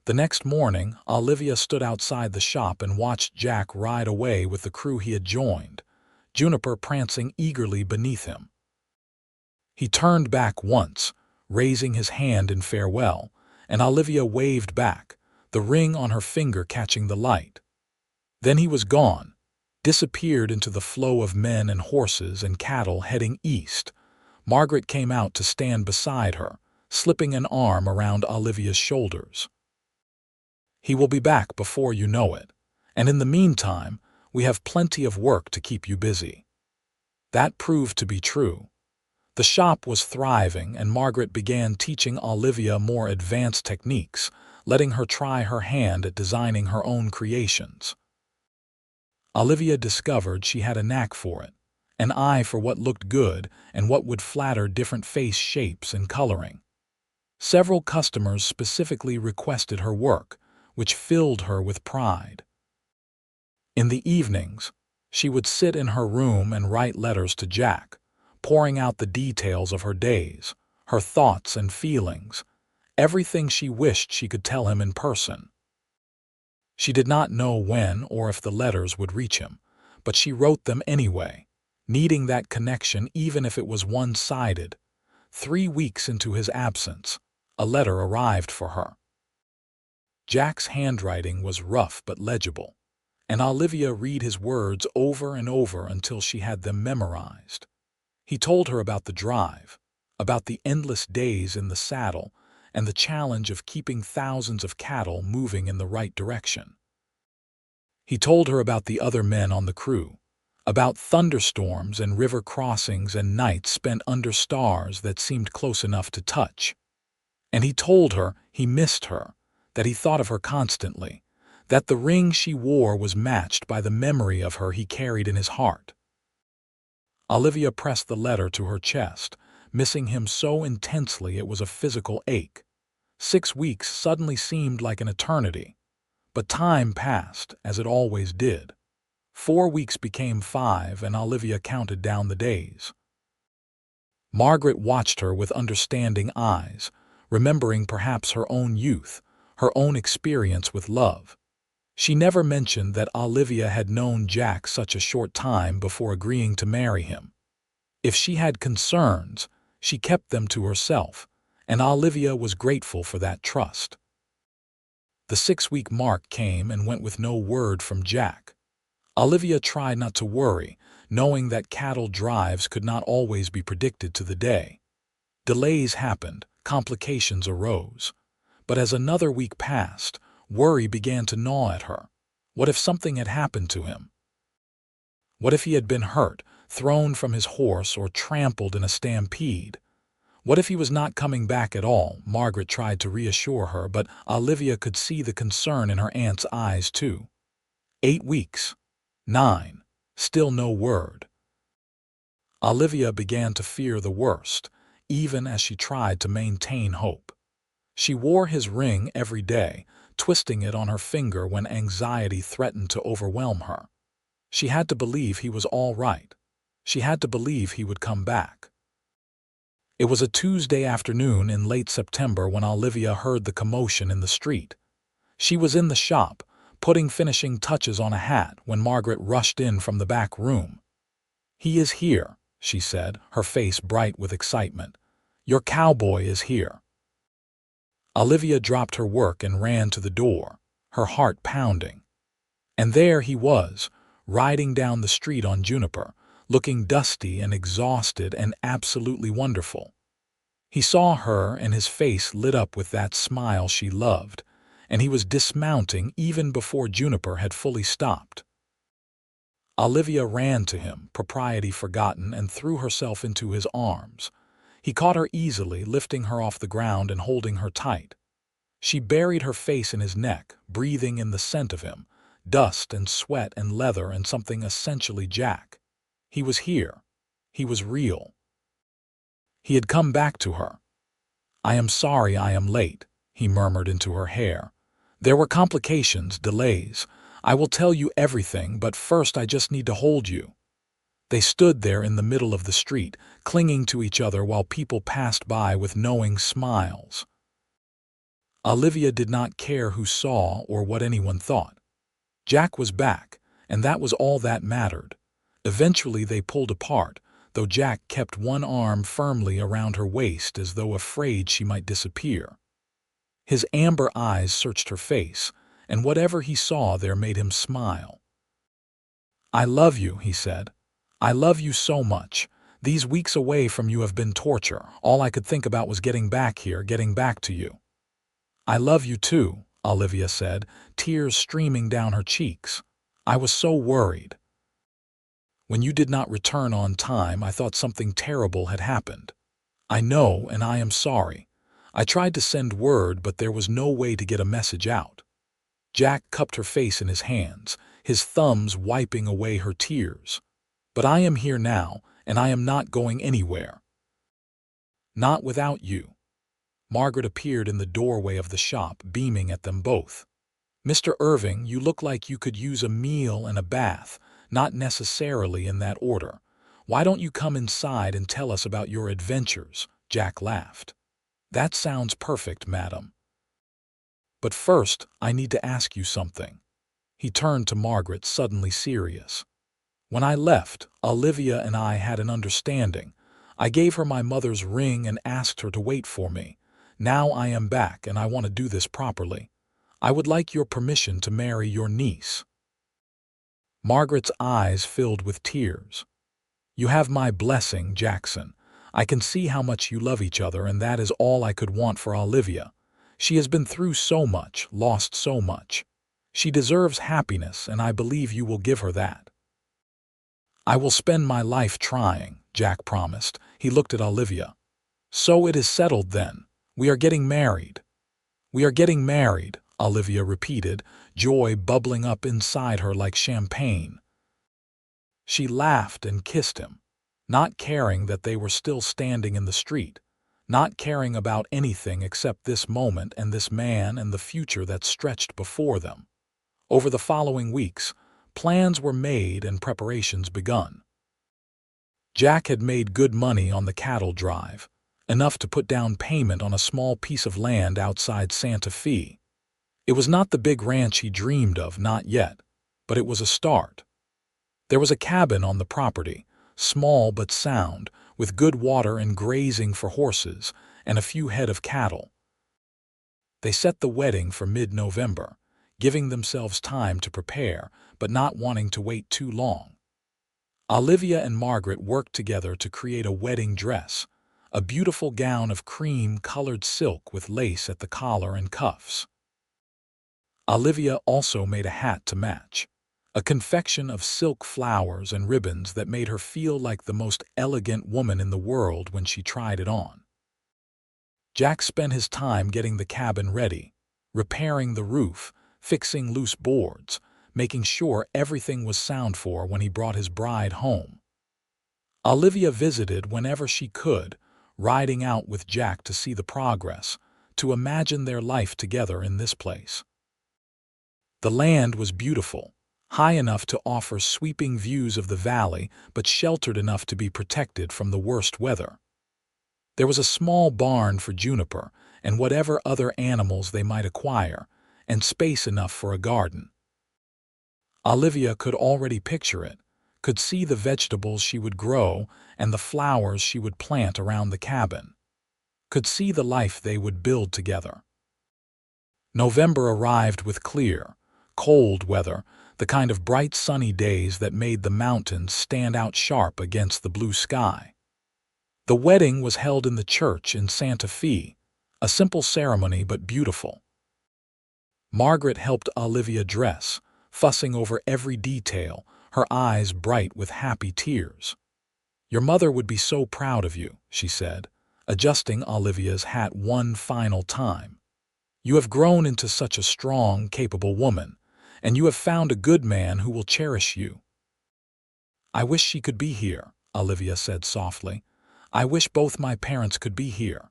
The next morning, Olivia stood outside the shop and watched Jack ride away with the crew he had joined, Juniper prancing eagerly beneath him. He turned back once, raising his hand in farewell, and Olivia waved back, the ring on her finger catching the light. Then he was gone, disappeared into the flow of men and horses and cattle heading east. Margaret came out to stand beside her, slipping an arm around Olivia's shoulders. "He will be back before you know it, and in the meantime, we have plenty of work to keep you busy." That proved to be true. The shop was thriving, and Margaret began teaching Olivia more advanced techniques, letting her try her hand at designing her own creations. Olivia discovered she had a knack for it, an eye for what looked good and what would flatter different face shapes and coloring. Several customers specifically requested her work, which filled her with pride. In the evenings, she would sit in her room and write letters to Jack, pouring out the details of her days, her thoughts and feelings, everything she wished she could tell him in person. She did not know when or if the letters would reach him, but she wrote them anyway, needing that connection even if it was one-sided. 3 weeks into his absence, a letter arrived for her. Jack's handwriting was rough but legible, and Olivia read his words over and over until she had them memorized. He told her about the drive, about the endless days in the saddle, and the challenge of keeping thousands of cattle moving in the right direction. He told her about the other men on the crew, about thunderstorms and river crossings and nights spent under stars that seemed close enough to touch. And he told her he missed her, that he thought of her constantly, that the ring she wore was matched by the memory of her he carried in his heart. Olivia pressed the letter to her chest, missing him so intensely it was a physical ache. 6 weeks suddenly seemed like an eternity. But time passed, as it always did. 4 weeks became 5, and Olivia counted down the days. Margaret watched her with understanding eyes, remembering perhaps her own youth, her own experience with love. She never mentioned that Olivia had known Jack such a short time before agreeing to marry him. If she had concerns, she kept them to herself, and Olivia was grateful for that trust. The 6-week mark came and went with no word from Jack. Olivia tried not to worry, knowing that cattle drives could not always be predicted to the day. Delays happened, complications arose. But as another week passed, worry began to gnaw at her. What if something had happened to him? What if he had been hurt, thrown from his horse, or trampled in a stampede? What if he was not coming back at all? Margaret tried to reassure her, but Olivia could see the concern in her aunt's eyes too. 8 weeks. 9. Still no word. Olivia began to fear the worst, even as she tried to maintain hope. She wore his ring every day, twisting it on her finger when anxiety threatened to overwhelm her. She had to believe he was all right. She had to believe he would come back. It was a Tuesday afternoon in late September when Olivia heard the commotion in the street. She was in the shop, putting finishing touches on a hat, when Margaret rushed in from the back room. "He is here," she said, her face bright with excitement. "Your cowboy is here." Olivia dropped her work and ran to the door, her heart pounding. And there he was, riding down the street on Juniper, looking dusty and exhausted and absolutely wonderful. He saw her and his face lit up with that smile she loved, and he was dismounting even before Juniper had fully stopped. Olivia ran to him, propriety forgotten, and threw herself into his arms. He caught her easily, lifting her off the ground and holding her tight. She buried her face in his neck, breathing in the scent of him, dust and sweat and leather and something essentially Jack. He was here. He was real. He had come back to her. "I am sorry I am late," he murmured into her hair. "There were complications, delays. I will tell you everything, but first I just need to hold you." They stood there in the middle of the street, clinging to each other while people passed by with knowing smiles. Olivia did not care who saw or what anyone thought. Jack was back, and that was all that mattered. Eventually they pulled apart, though Jack kept one arm firmly around her waist as though afraid she might disappear. His amber eyes searched her face, and whatever he saw there made him smile. "I love you," he said. "I love you so much. These weeks away from you have been torture. All I could think about was getting back here, getting back to you." "I love you too," Olivia said, tears streaming down her cheeks. "I was so worried. When you did not return on time, I thought something terrible had happened. I know, and I am sorry. I tried to send word, but there was no way to get a message out." Jack cupped her face in his hands, his thumbs wiping away her tears. "But I am here now, and I am not going anywhere. Not without you." Margaret appeared in the doorway of the shop, beaming at them both. "Mr. Irving, you look like you could use a meal and a bath, not necessarily in that order. Why don't you come inside and tell us about your adventures?" Jack laughed. "That sounds perfect, madam. But first, I need to ask you something." He turned to Margaret, suddenly serious. "When I left, Olivia and I had an understanding. I gave her my mother's ring and asked her to wait for me. Now I am back, and I want to do this properly. I would like your permission to marry your niece." Margaret's eyes filled with tears. "You have my blessing, Jackson. I can see how much you love each other, and that is all I could want for Olivia. She has been through so much, lost so much. She deserves happiness, and I believe you will give her that." "I will spend my life trying," Jack promised. He looked at Olivia. "So it is settled then. We are getting married." "We are getting married," Olivia repeated, joy bubbling up inside her like champagne. She laughed and kissed him, not caring that they were still standing in the street, not caring about anything except this moment and this man and the future that stretched before them. Over the following weeks, plans were made and preparations begun. Jack had made good money on the cattle drive, enough to put down payment on a small piece of land outside Santa Fe. It was not the big ranch he dreamed of, not yet, but it was a start. There was a cabin on the property, small but sound, with good water and grazing for horses, and a few head of cattle. They set the wedding for mid-November, giving themselves time to prepare, but not wanting to wait too long. Olivia and Margaret worked together to create a wedding dress, a beautiful gown of cream-colored silk with lace at the collar and cuffs. Olivia also made a hat to match, a confection of silk flowers and ribbons that made her feel like the most elegant woman in the world when she tried it on. Jack spent his time getting the cabin ready, repairing the roof, fixing loose boards, making sure everything was sound for when he brought his bride home. Olivia visited whenever she could, riding out with Jack to see the progress, to imagine their life together in this place. The land was beautiful, high enough to offer sweeping views of the valley, but sheltered enough to be protected from the worst weather. There was a small barn for Juniper and whatever other animals they might acquire, and space enough for a garden. Olivia could already picture it, could see the vegetables she would grow and the flowers she would plant around the cabin, could see the life they would build together. November arrived with clear, cold weather, the kind of bright sunny days that made the mountains stand out sharp against the blue sky. The wedding was held in the church in Santa Fe, a simple ceremony but beautiful. Margaret helped Olivia dress, fussing over every detail, her eyes bright with happy tears. "Your mother would be so proud of you," she said, adjusting Olivia's hat one final time. "You have grown into such a strong, capable woman, and you have found a good man who will cherish you." "I wish she could be here," Olivia said softly. "I wish both my parents could be here."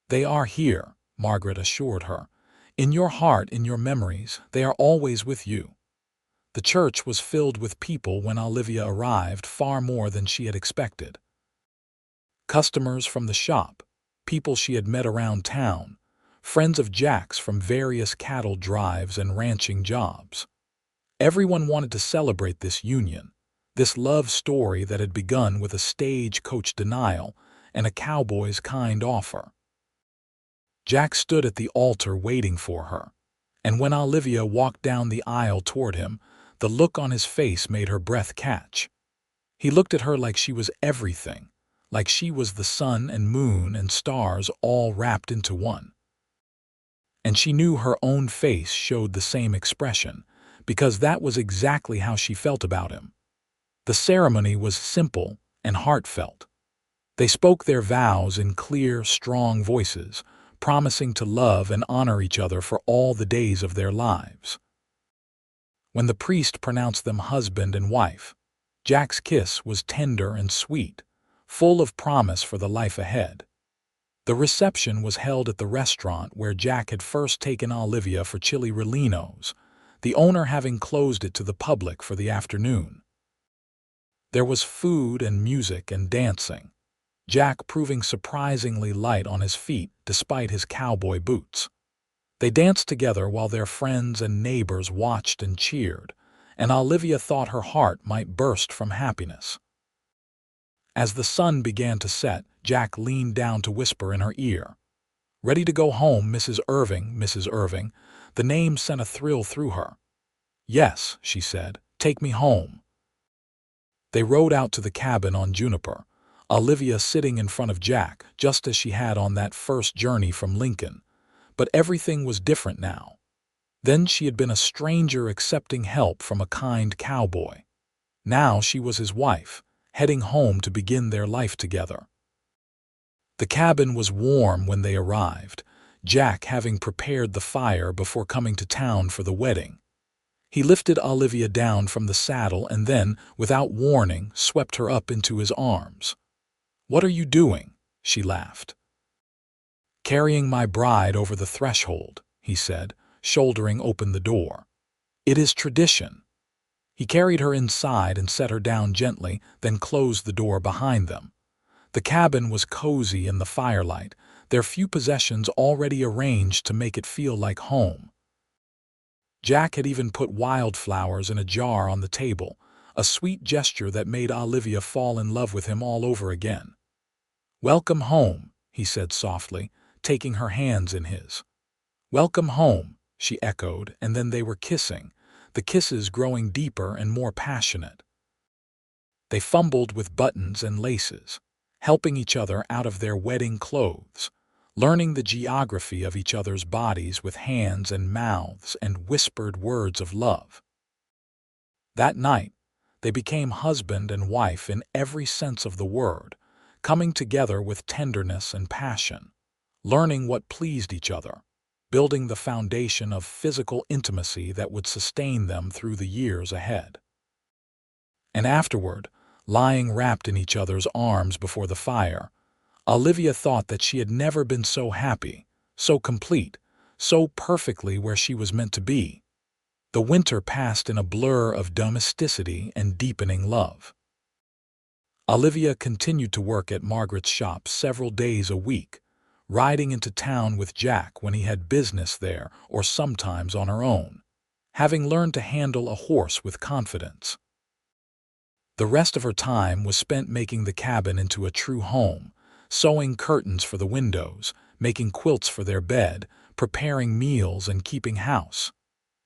"They are here," Margaret assured her. "In your heart, in your memories, they are always with you." The church was filled with people when Olivia arrived, far more than she had expected. Customers from the shop, people she had met around town, friends of Jack's from various cattle drives and ranching jobs. Everyone wanted to celebrate this union, this love story that had begun with a stagecoach denial and a cowboy's kind offer. Jack stood at the altar waiting for her, and when Olivia walked down the aisle toward him, the look on his face made her breath catch. He looked at her like she was everything, like she was the sun and moon and stars all wrapped into one. And she knew her own face showed the same expression, because that was exactly how she felt about him. The ceremony was simple and heartfelt. They spoke their vows in clear, strong voices, promising to love and honor each other for all the days of their lives. When the priest pronounced them husband and wife, Jack's kiss was tender and sweet, full of promise for the life ahead. The reception was held at the restaurant where Jack had first taken Olivia for chili rellenos, the owner having closed it to the public for the afternoon. There was food and music and dancing, Jack proving surprisingly light on his feet despite his cowboy boots. They danced together while their friends and neighbors watched and cheered, and Olivia thought her heart might burst from happiness. As the sun began to set, Jack leaned down to whisper in her ear, "Ready to go home, Mrs. Irving, Mrs. Irving." The name sent a thrill through her. "Yes," she said, "take me home." They rode out to the cabin on Juniper, Olivia sitting in front of Jack, just as she had on that first journey from Lincoln. But everything was different now. Then she had been a stranger accepting help from a kind cowboy. Now she was his wife, heading home to begin their life together. The cabin was warm when they arrived, Jack having prepared the fire before coming to town for the wedding. He lifted Olivia down from the saddle and then, without warning, swept her up into his arms. "What are you doing?" she laughed. "Carrying my bride over the threshold," he said, shouldering open the door. "It is tradition." He carried her inside and set her down gently, then closed the door behind them. The cabin was cozy in the firelight, their few possessions already arranged to make it feel like home. Jack had even put wildflowers in a jar on the table, a sweet gesture that made Olivia fall in love with him all over again. "Welcome home," he said softly, taking her hands in his. "Welcome home," she echoed, and then they were kissing, the kisses growing deeper and more passionate. They fumbled with buttons and laces, helping each other out of their wedding clothes, learning the geography of each other's bodies with hands and mouths and whispered words of love. That night, they became husband and wife in every sense of the word, coming together with tenderness and passion, learning what pleased each other, building the foundation of physical intimacy that would sustain them through the years ahead. And afterward, lying wrapped in each other's arms before the fire, Olivia thought that she had never been so happy, so complete, so perfectly where she was meant to be. The winter passed in a blur of domesticity and deepening love. Olivia continued to work at Margaret's shop several days a week, riding into town with Jack when he had business there or sometimes on her own, having learned to handle a horse with confidence. The rest of her time was spent making the cabin into a true home, sewing curtains for the windows, making quilts for their bed, preparing meals and keeping house.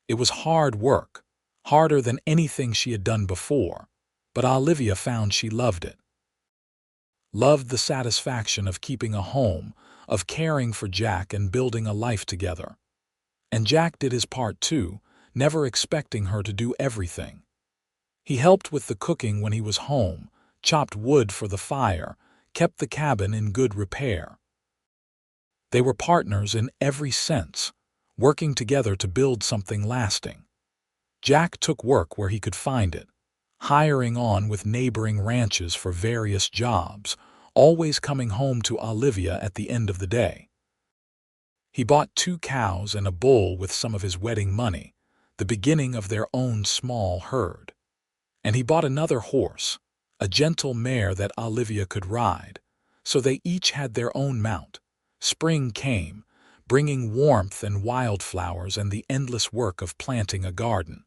It was hard work, harder than anything she had done before, but Olivia found she loved it. Loved the satisfaction of keeping a home, of caring for Jack and building a life together. And Jack did his part too, never expecting her to do everything. He helped with the cooking when he was home, chopped wood for the fire, kept the cabin in good repair. They were partners in every sense, working together to build something lasting. Jack took work where he could find it, hiring on with neighboring ranches for various jobs, always coming home to Olivia at the end of the day. He bought 2 cows and a bull with some of his wedding money, the beginning of their own small herd. And he bought another horse, a gentle mare that Olivia could ride, so they each had their own mount. Spring came, bringing warmth and wildflowers and the endless work of planting a garden.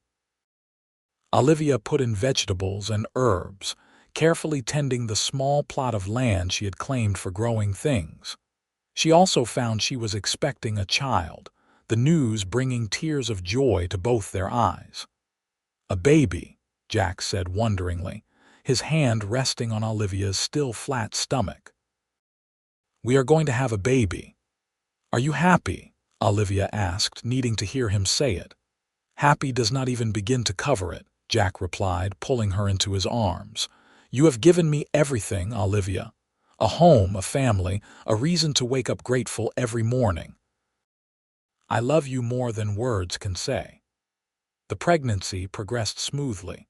Olivia put in vegetables and herbs, carefully tending the small plot of land she had claimed for growing things. She also found she was expecting a child, the news bringing tears of joy to both their eyes. "A baby," Jack said wonderingly, his hand resting on Olivia's still flat stomach. "We are going to have a baby." "Are you happy?" Olivia asked, needing to hear him say it. "Happy does not even begin to cover it," Jack replied, pulling her into his arms. "You have given me everything, Olivia. A home, a family, a reason to wake up grateful every morning. I love you more than words can say." The pregnancy progressed smoothly,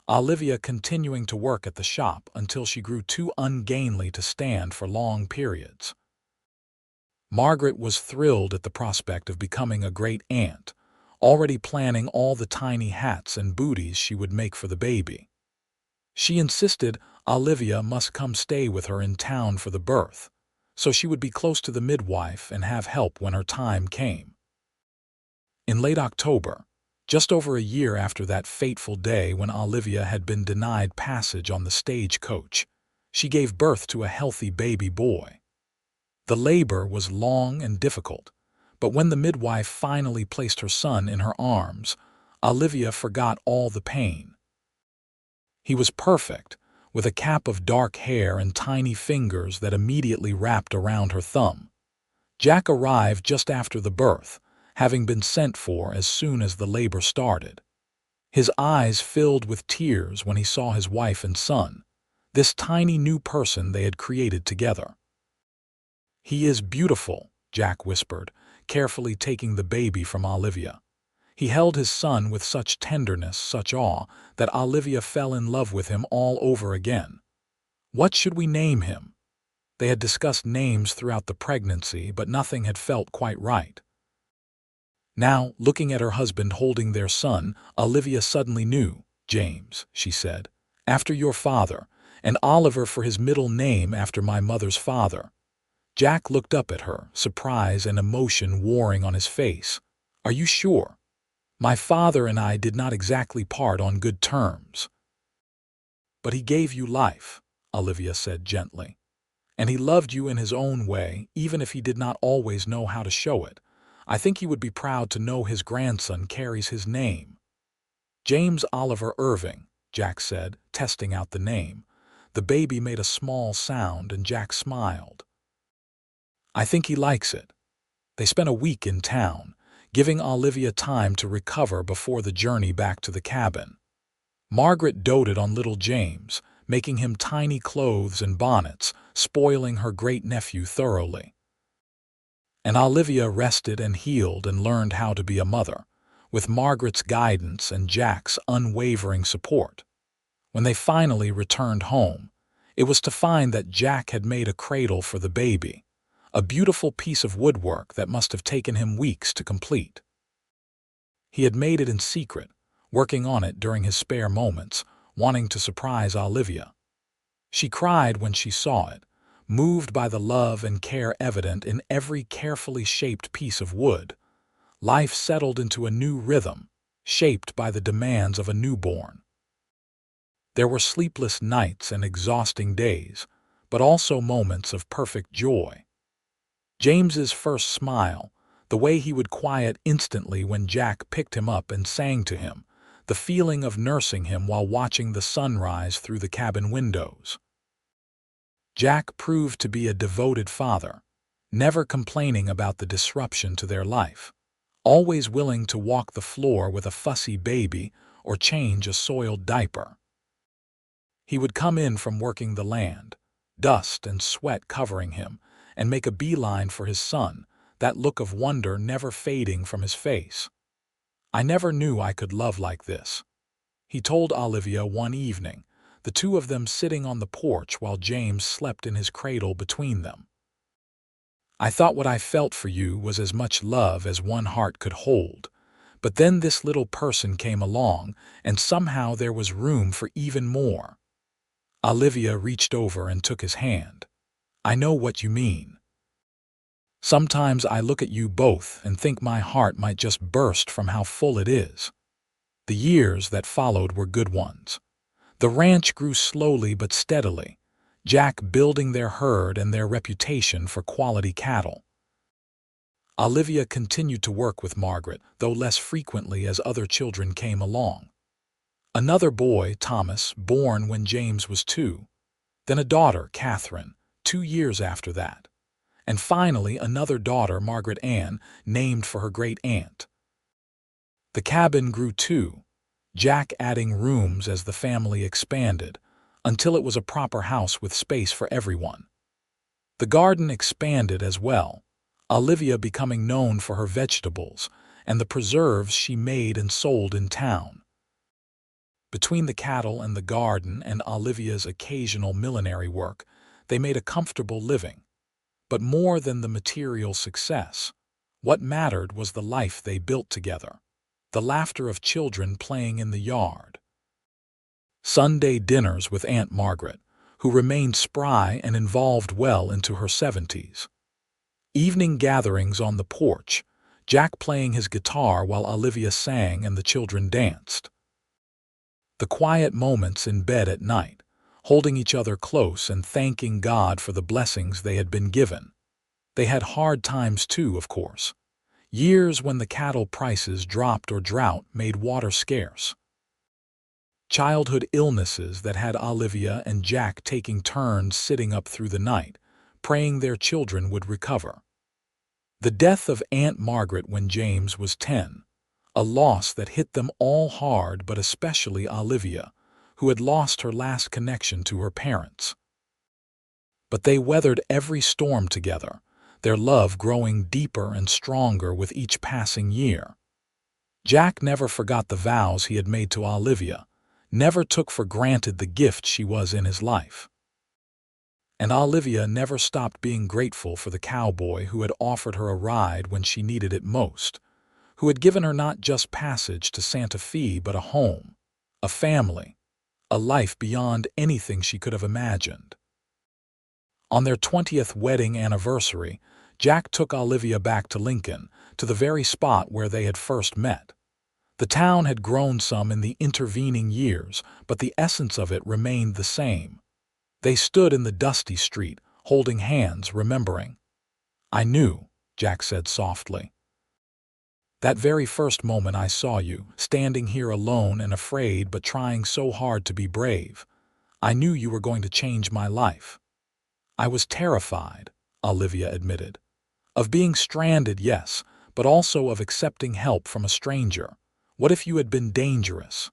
Olivia continuing to work at the shop until she grew too ungainly to stand for long periods. Margaret was thrilled at the prospect of becoming a great aunt, already planning all the tiny hats and booties she would make for the baby. She insisted Olivia must come stay with her in town for the birth, so she would be close to the midwife and have help when her time came. In late October, just over a year after that fateful day when Olivia had been denied passage on the Stagecoach, she gave birth to a healthy baby boy. The labor was long and difficult, but when the midwife finally placed her son in her arms, Olivia forgot all the pain. He was perfect, with a cap of dark hair and tiny fingers that immediately wrapped around her thumb. Jack arrived just after the birth, having been sent for as soon as the labor started. His eyes filled with tears when he saw his wife and son, this tiny new person they had created together. "He is beautiful," Jack whispered, carefully taking the baby from Olivia. He held his son with such tenderness, such awe, that Olivia fell in love with him all over again. "What should we name him?" They had discussed names throughout the pregnancy, but nothing had felt quite right. Now, looking at her husband holding their son, Olivia suddenly knew. "James," she said, "after your father, and Oliver for his middle name after my mother's father." Jack looked up at her, surprise and emotion warring on his face. "Are you sure? My father and I did not exactly part on good terms." "But he gave you life," Olivia said gently. "And he loved you in his own way, even if he did not always know how to show it. I think he would be proud to know his grandson carries his name." "James Oliver Irving," Jack said, testing out the name. The baby made a small sound and Jack smiled. "I think he likes it." They spent a week in town, giving Olivia time to recover before the journey back to the cabin. Margaret doted on little James, making him tiny clothes and bonnets, spoiling her great-nephew thoroughly. And Olivia rested and healed and learned how to be a mother, with Margaret's guidance and Jack's unwavering support. When they finally returned home, it was to find that Jack had made a cradle for the baby, a beautiful piece of woodwork that must have taken him weeks to complete. He had made it in secret, working on it during his spare moments, wanting to surprise Olivia. She cried when she saw it, moved by the love and care evident in every carefully shaped piece of wood. Life settled into a new rhythm, shaped by the demands of a newborn. There were sleepless nights and exhausting days, but also moments of perfect joy. James's first smile, the way he would quiet instantly when Jack picked him up and sang to him, the feeling of nursing him while watching the sunrise through the cabin windows. Jack proved to be a devoted father, never complaining about the disruption to their life, always willing to walk the floor with a fussy baby or change a soiled diaper. He would come in from working the land, dust and sweat covering him, and make a beeline for his son, that look of wonder never fading from his face. "I never knew I could love like this," he told Olivia one evening, the two of them sitting on the porch while James slept in his cradle between them. "I thought what I felt for you was as much love as one heart could hold, but then this little person came along, and somehow there was room for even more." Olivia reached over and took his hand. "I know what you mean. Sometimes I look at you both and think my heart might just burst from how full it is." The years that followed were good ones. The ranch grew slowly but steadily, Jack building their herd and their reputation for quality cattle. Olivia continued to work with Margaret, though less frequently as other children came along. Another boy, Thomas, born when James was 2. Then a daughter, Catherine, 2 years after that. And finally another daughter, Margaret Ann, named for her great-aunt. The cabin grew too, Jack adding rooms as the family expanded, until it was a proper house with space for everyone. The garden expanded as well, Olivia becoming known for her vegetables and the preserves she made and sold in town. Between the cattle and the garden and Olivia's occasional millinery work, they made a comfortable living. But more than the material success, what mattered was the life they built together, the laughter of children playing in the yard. Sunday dinners with Aunt Margaret, who remained spry and involved well into her 70s. Evening gatherings on the porch, Jack playing his guitar while Olivia sang and the children danced. The quiet moments in bed at night, holding each other close and thanking God for the blessings they had been given. They had hard times too, of course. Years when the cattle prices dropped or drought made water scarce. Childhood illnesses that had Olivia and Jack taking turns sitting up through the night, praying their children would recover. The death of Aunt Margaret when James was 10, a loss that hit them all hard, but especially Olivia, who had lost her last connection to her parents. But they weathered every storm together, their love growing deeper and stronger with each passing year. Jack never forgot the vows he had made to Olivia, never took for granted the gift she was in his life. And Olivia never stopped being grateful for the cowboy who had offered her a ride when she needed it most, who had given her not just passage to Santa Fe but a home, a family, a life beyond anything she could have imagined. On their 20th wedding anniversary, Jack took Olivia back to Lincoln, to the very spot where they had first met. The town had grown some in the intervening years, but the essence of it remained the same. They stood in the dusty street, holding hands, remembering. "I knew," Jack said softly. "That very first moment I saw you, standing here alone and afraid but trying so hard to be brave, I knew you were going to change my life." "I was terrified," Olivia admitted. "Of being stranded, yes, but also of accepting help from a stranger. What if you had been dangerous?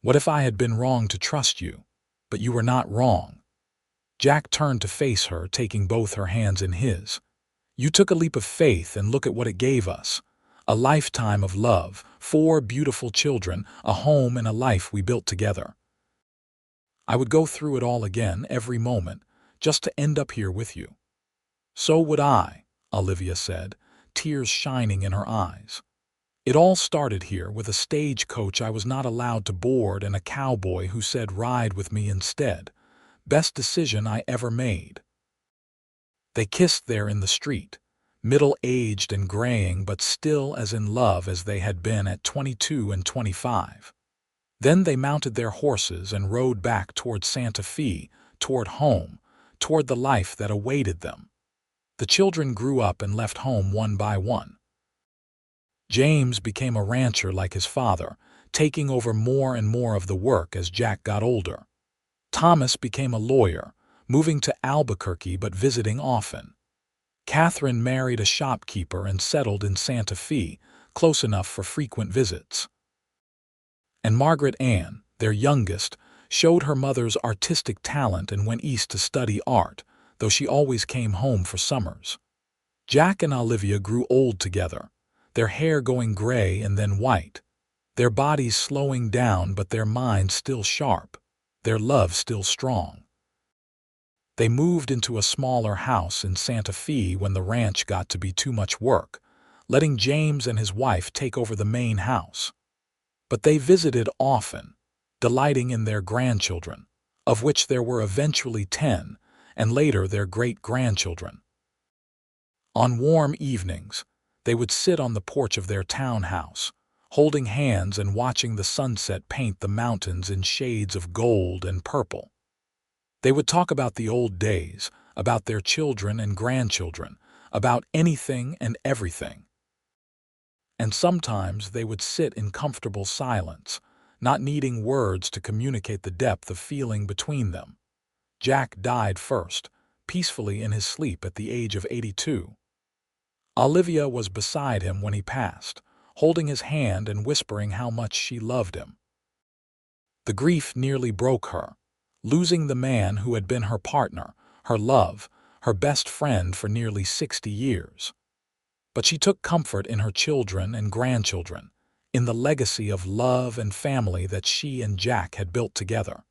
What if I had been wrong to trust you? But you were not wrong." Jack turned to face her, taking both her hands in his. "You took a leap of faith, and look at what it gave us. A lifetime of love, 4 beautiful children, a home and a life we built together. I would go through it all again, every moment, just to end up here with you." "So would I," Olivia said, tears shining in her eyes. "It all started here with a stagecoach I was not allowed to board and a cowboy who said ride with me instead. Best decision I ever made." They kissed there in the street, middle-aged and graying but still as in love as they had been at 22 and 25. Then they mounted their horses and rode back toward Santa Fe, toward home, toward the life that awaited them. The children grew up and left home one by one. James became a rancher like his father, taking over more and more of the work as Jack got older. Thomas became a lawyer, moving to Albuquerque but visiting often. Catherine married a shopkeeper and settled in Santa Fe, close enough for frequent visits. And Margaret Ann, their youngest, showed her mother's artistic talent and went east to study art, though she always came home for summers. Jack and Olivia grew old together, their hair going gray and then white, their bodies slowing down but their minds still sharp, their love still strong. They moved into a smaller house in Santa Fe when the ranch got to be too much work, letting James and his wife take over the main house. But they visited often, delighting in their grandchildren, of which there were eventually 10, and later their great-grandchildren. On warm evenings, they would sit on the porch of their townhouse, holding hands and watching the sunset paint the mountains in shades of gold and purple. They would talk about the old days, about their children and grandchildren, about anything and everything. And sometimes they would sit in comfortable silence, not needing words to communicate the depth of feeling between them. Jack died first, peacefully in his sleep at the age of 82. Olivia was beside him when he passed, holding his hand and whispering how much she loved him. The grief nearly broke her, losing the man who had been her partner, her love, her best friend for nearly 60 years. But she took comfort in her children and grandchildren, in the legacy of love and family that she and Jack had built together.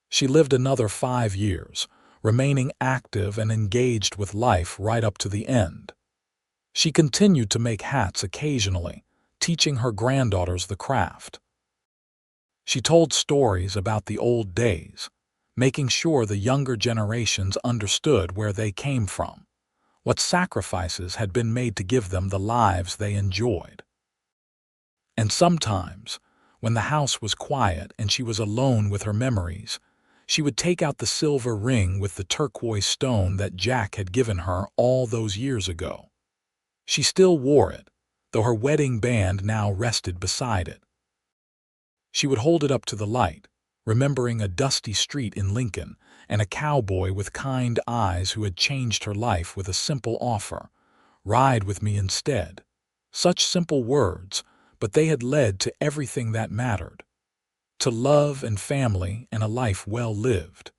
She lived another 5 years, remaining active and engaged with life right up to the end. She continued to make hats occasionally, teaching her granddaughters the craft. She told stories about the old days, making sure the younger generations understood where they came from, what sacrifices had been made to give them the lives they enjoyed. And sometimes, when the house was quiet and she was alone with her memories, she would take out the silver ring with the turquoise stone that Jack had given her all those years ago. She still wore it, though her wedding band now rested beside it. She would hold it up to the light, remembering a dusty street in Lincoln and a cowboy with kind eyes who had changed her life with a simple offer, "Ride with me instead." Such simple words, but they had led to everything that mattered. To love and family and a life well lived.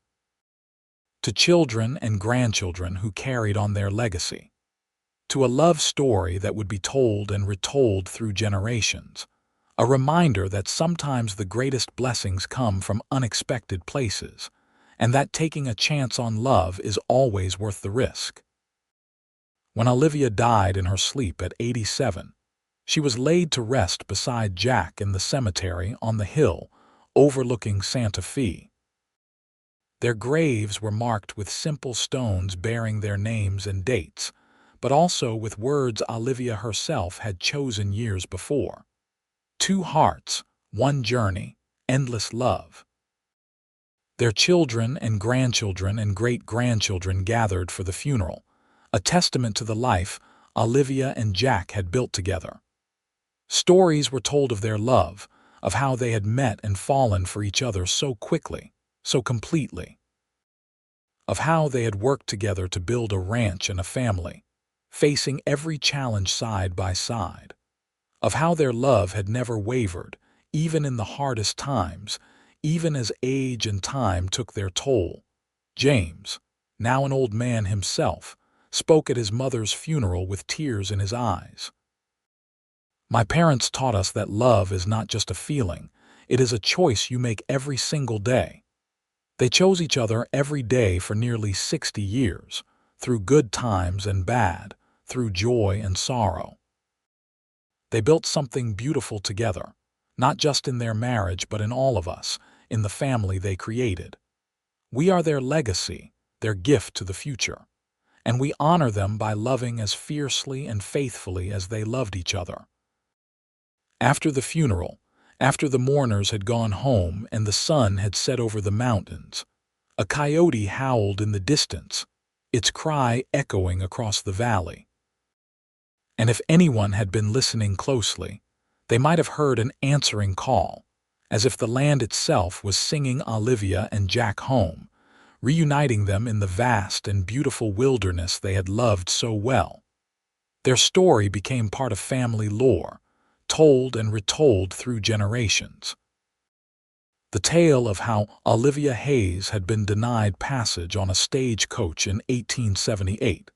To children and grandchildren who carried on their legacy. To a love story that would be told and retold through generations. A reminder that sometimes the greatest blessings come from unexpected places, and that taking a chance on love is always worth the risk. When Olivia died in her sleep at 87, she was laid to rest beside Jack in the cemetery on the hill overlooking Santa Fe. Their graves were marked with simple stones bearing their names and dates, but also with words Olivia herself had chosen years before. 2 hearts, 1 journey, endless love. Their children and grandchildren and great-grandchildren gathered for the funeral, a testament to the life Olivia and Jack had built together. Stories were told of their love, of how they had met and fallen for each other so quickly, so completely. Of how they had worked together to build a ranch and a family, facing every challenge side by side. Of how their love had never wavered, even in the hardest times, even as age and time took their toll. James, now an old man himself, spoke at his mother's funeral with tears in his eyes. "My parents taught us that love is not just a feeling, it is a choice you make every single day." They chose each other every day for nearly 60 years, through good times and bad, through joy and sorrow. They built something beautiful together, not just in their marriage but in all of us, in the family they created. We are their legacy, their gift to the future, and we honor them by loving as fiercely and faithfully as they loved each other. After the funeral, after the mourners had gone home and the sun had set over the mountains, a coyote howled in the distance, its cry echoing across the valley. And if anyone had been listening closely, They might have heard an answering call, as if the land itself was singing Olivia and Jack home, reuniting them in the vast and beautiful wilderness they had loved so well. Their story became part of family lore, told and retold through generations. The tale of how Olivia Hayes had been denied passage on a stagecoach in 1878,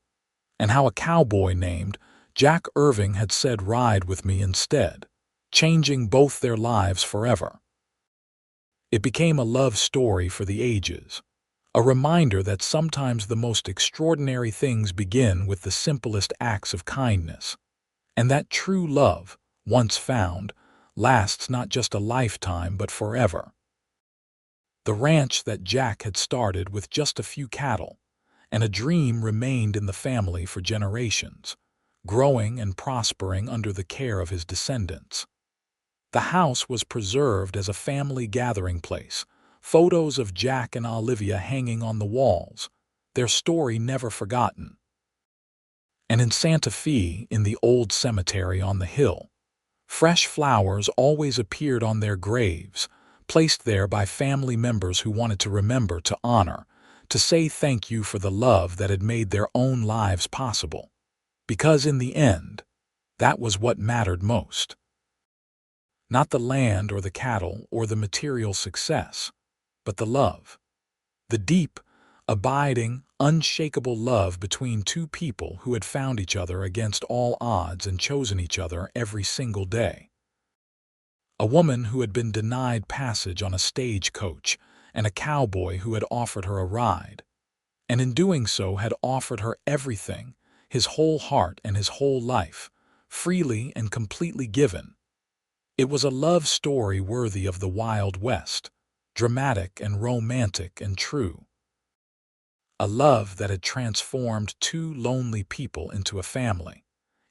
and how a cowboy named Jack Irving had said, "Ride with me instead," changing both their lives forever. It became a love story for the ages, a reminder that sometimes the most extraordinary things begin with the simplest acts of kindness, and that true love, once found, lasts not just a lifetime but forever. The ranch that Jack had started with just a few cattle, and a dream remained in the family for generations, growing and prospering under the care of his descendants. The house was preserved as a family gathering place, photos of Jack and Olivia hanging on the walls, their story never forgotten. And in Santa Fe, in the old cemetery on the hill, fresh flowers always appeared on their graves, placed there by family members who wanted to remember, to honor, to say thank you for the love that had made their own lives possible. Because in the end, that was what mattered most. Not the land or the cattle or the material success, but the love. The deep, abiding, unshakable love between two people who had found each other against all odds and chosen each other every single day. A woman who had been denied passage on a stagecoach, and a cowboy who had offered her a ride, and in doing so had offered her everything, his whole heart and his whole life, freely and completely given. It was a love story worthy of the Wild West, dramatic and romantic and true. A love that had transformed two lonely people into a family,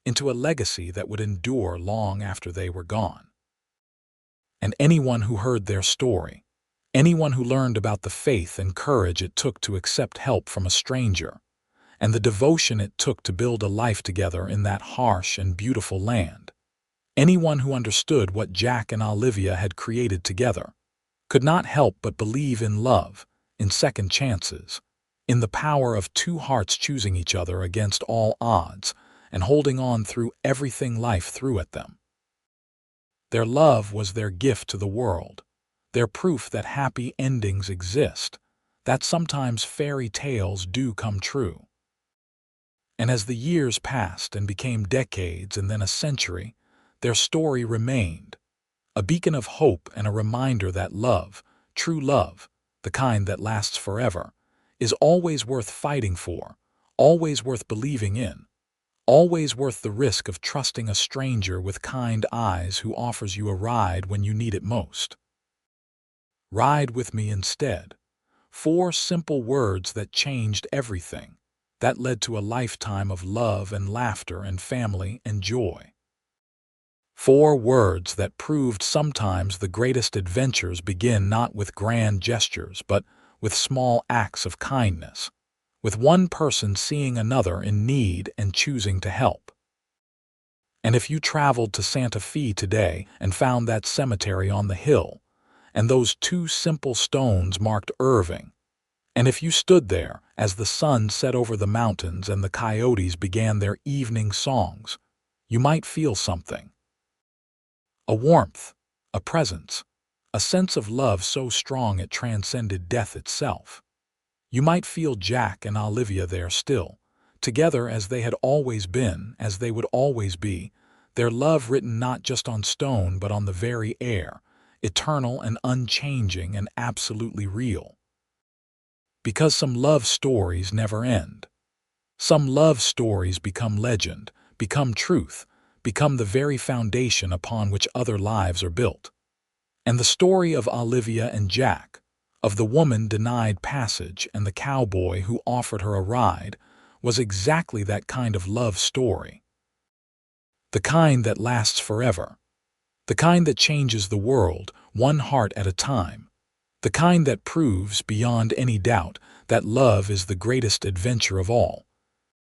into a legacy that would endure long after they were gone. And anyone who heard their story, anyone who learned about the faith and courage it took to accept help from a stranger, and the devotion it took to build a life together in that harsh and beautiful land, anyone who understood what Jack and Olivia had created together, could not help but believe in love, in second chances, in the power of two hearts choosing each other against all odds and holding on through everything life threw at them. Their love was their gift to the world, their proof that happy endings exist, that sometimes fairy tales do come true. And as the years passed and became decades and then a century, their story remained, a beacon of hope and a reminder that love, true love, the kind that lasts forever, is always worth fighting for, always worth believing in, always worth the risk of trusting a stranger with kind eyes who offers you a ride when you need it most. Ride with me instead. 4 simple words that changed everything, that led to a lifetime of love and laughter and family and joy. 4 words that proved sometimes the greatest adventures begin not with grand gestures but with small acts of kindness, with one person seeing another in need and choosing to help. And if you traveled to Santa Fe today and found that cemetery on the hill, and those 2 simple stones marked Irving, and if you stood there as the sun set over the mountains and the coyotes began their evening songs, you might feel something. A warmth, a presence, a sense of love so strong it transcended death itself. You might feel Jack and Olivia there still, together as they had always been, as they would always be, their love written not just on stone but on the very air, eternal and unchanging and absolutely real. Because some love stories never end. Some love stories become legend, become truth, become the very foundation upon which other lives are built. And the story of Olivia and Jack, of the woman denied passage and the cowboy who offered her a ride, was exactly that kind of love story. The kind that lasts forever. The kind that changes the world, one heart at a time. The kind that proves, beyond any doubt, that love is the greatest adventure of all,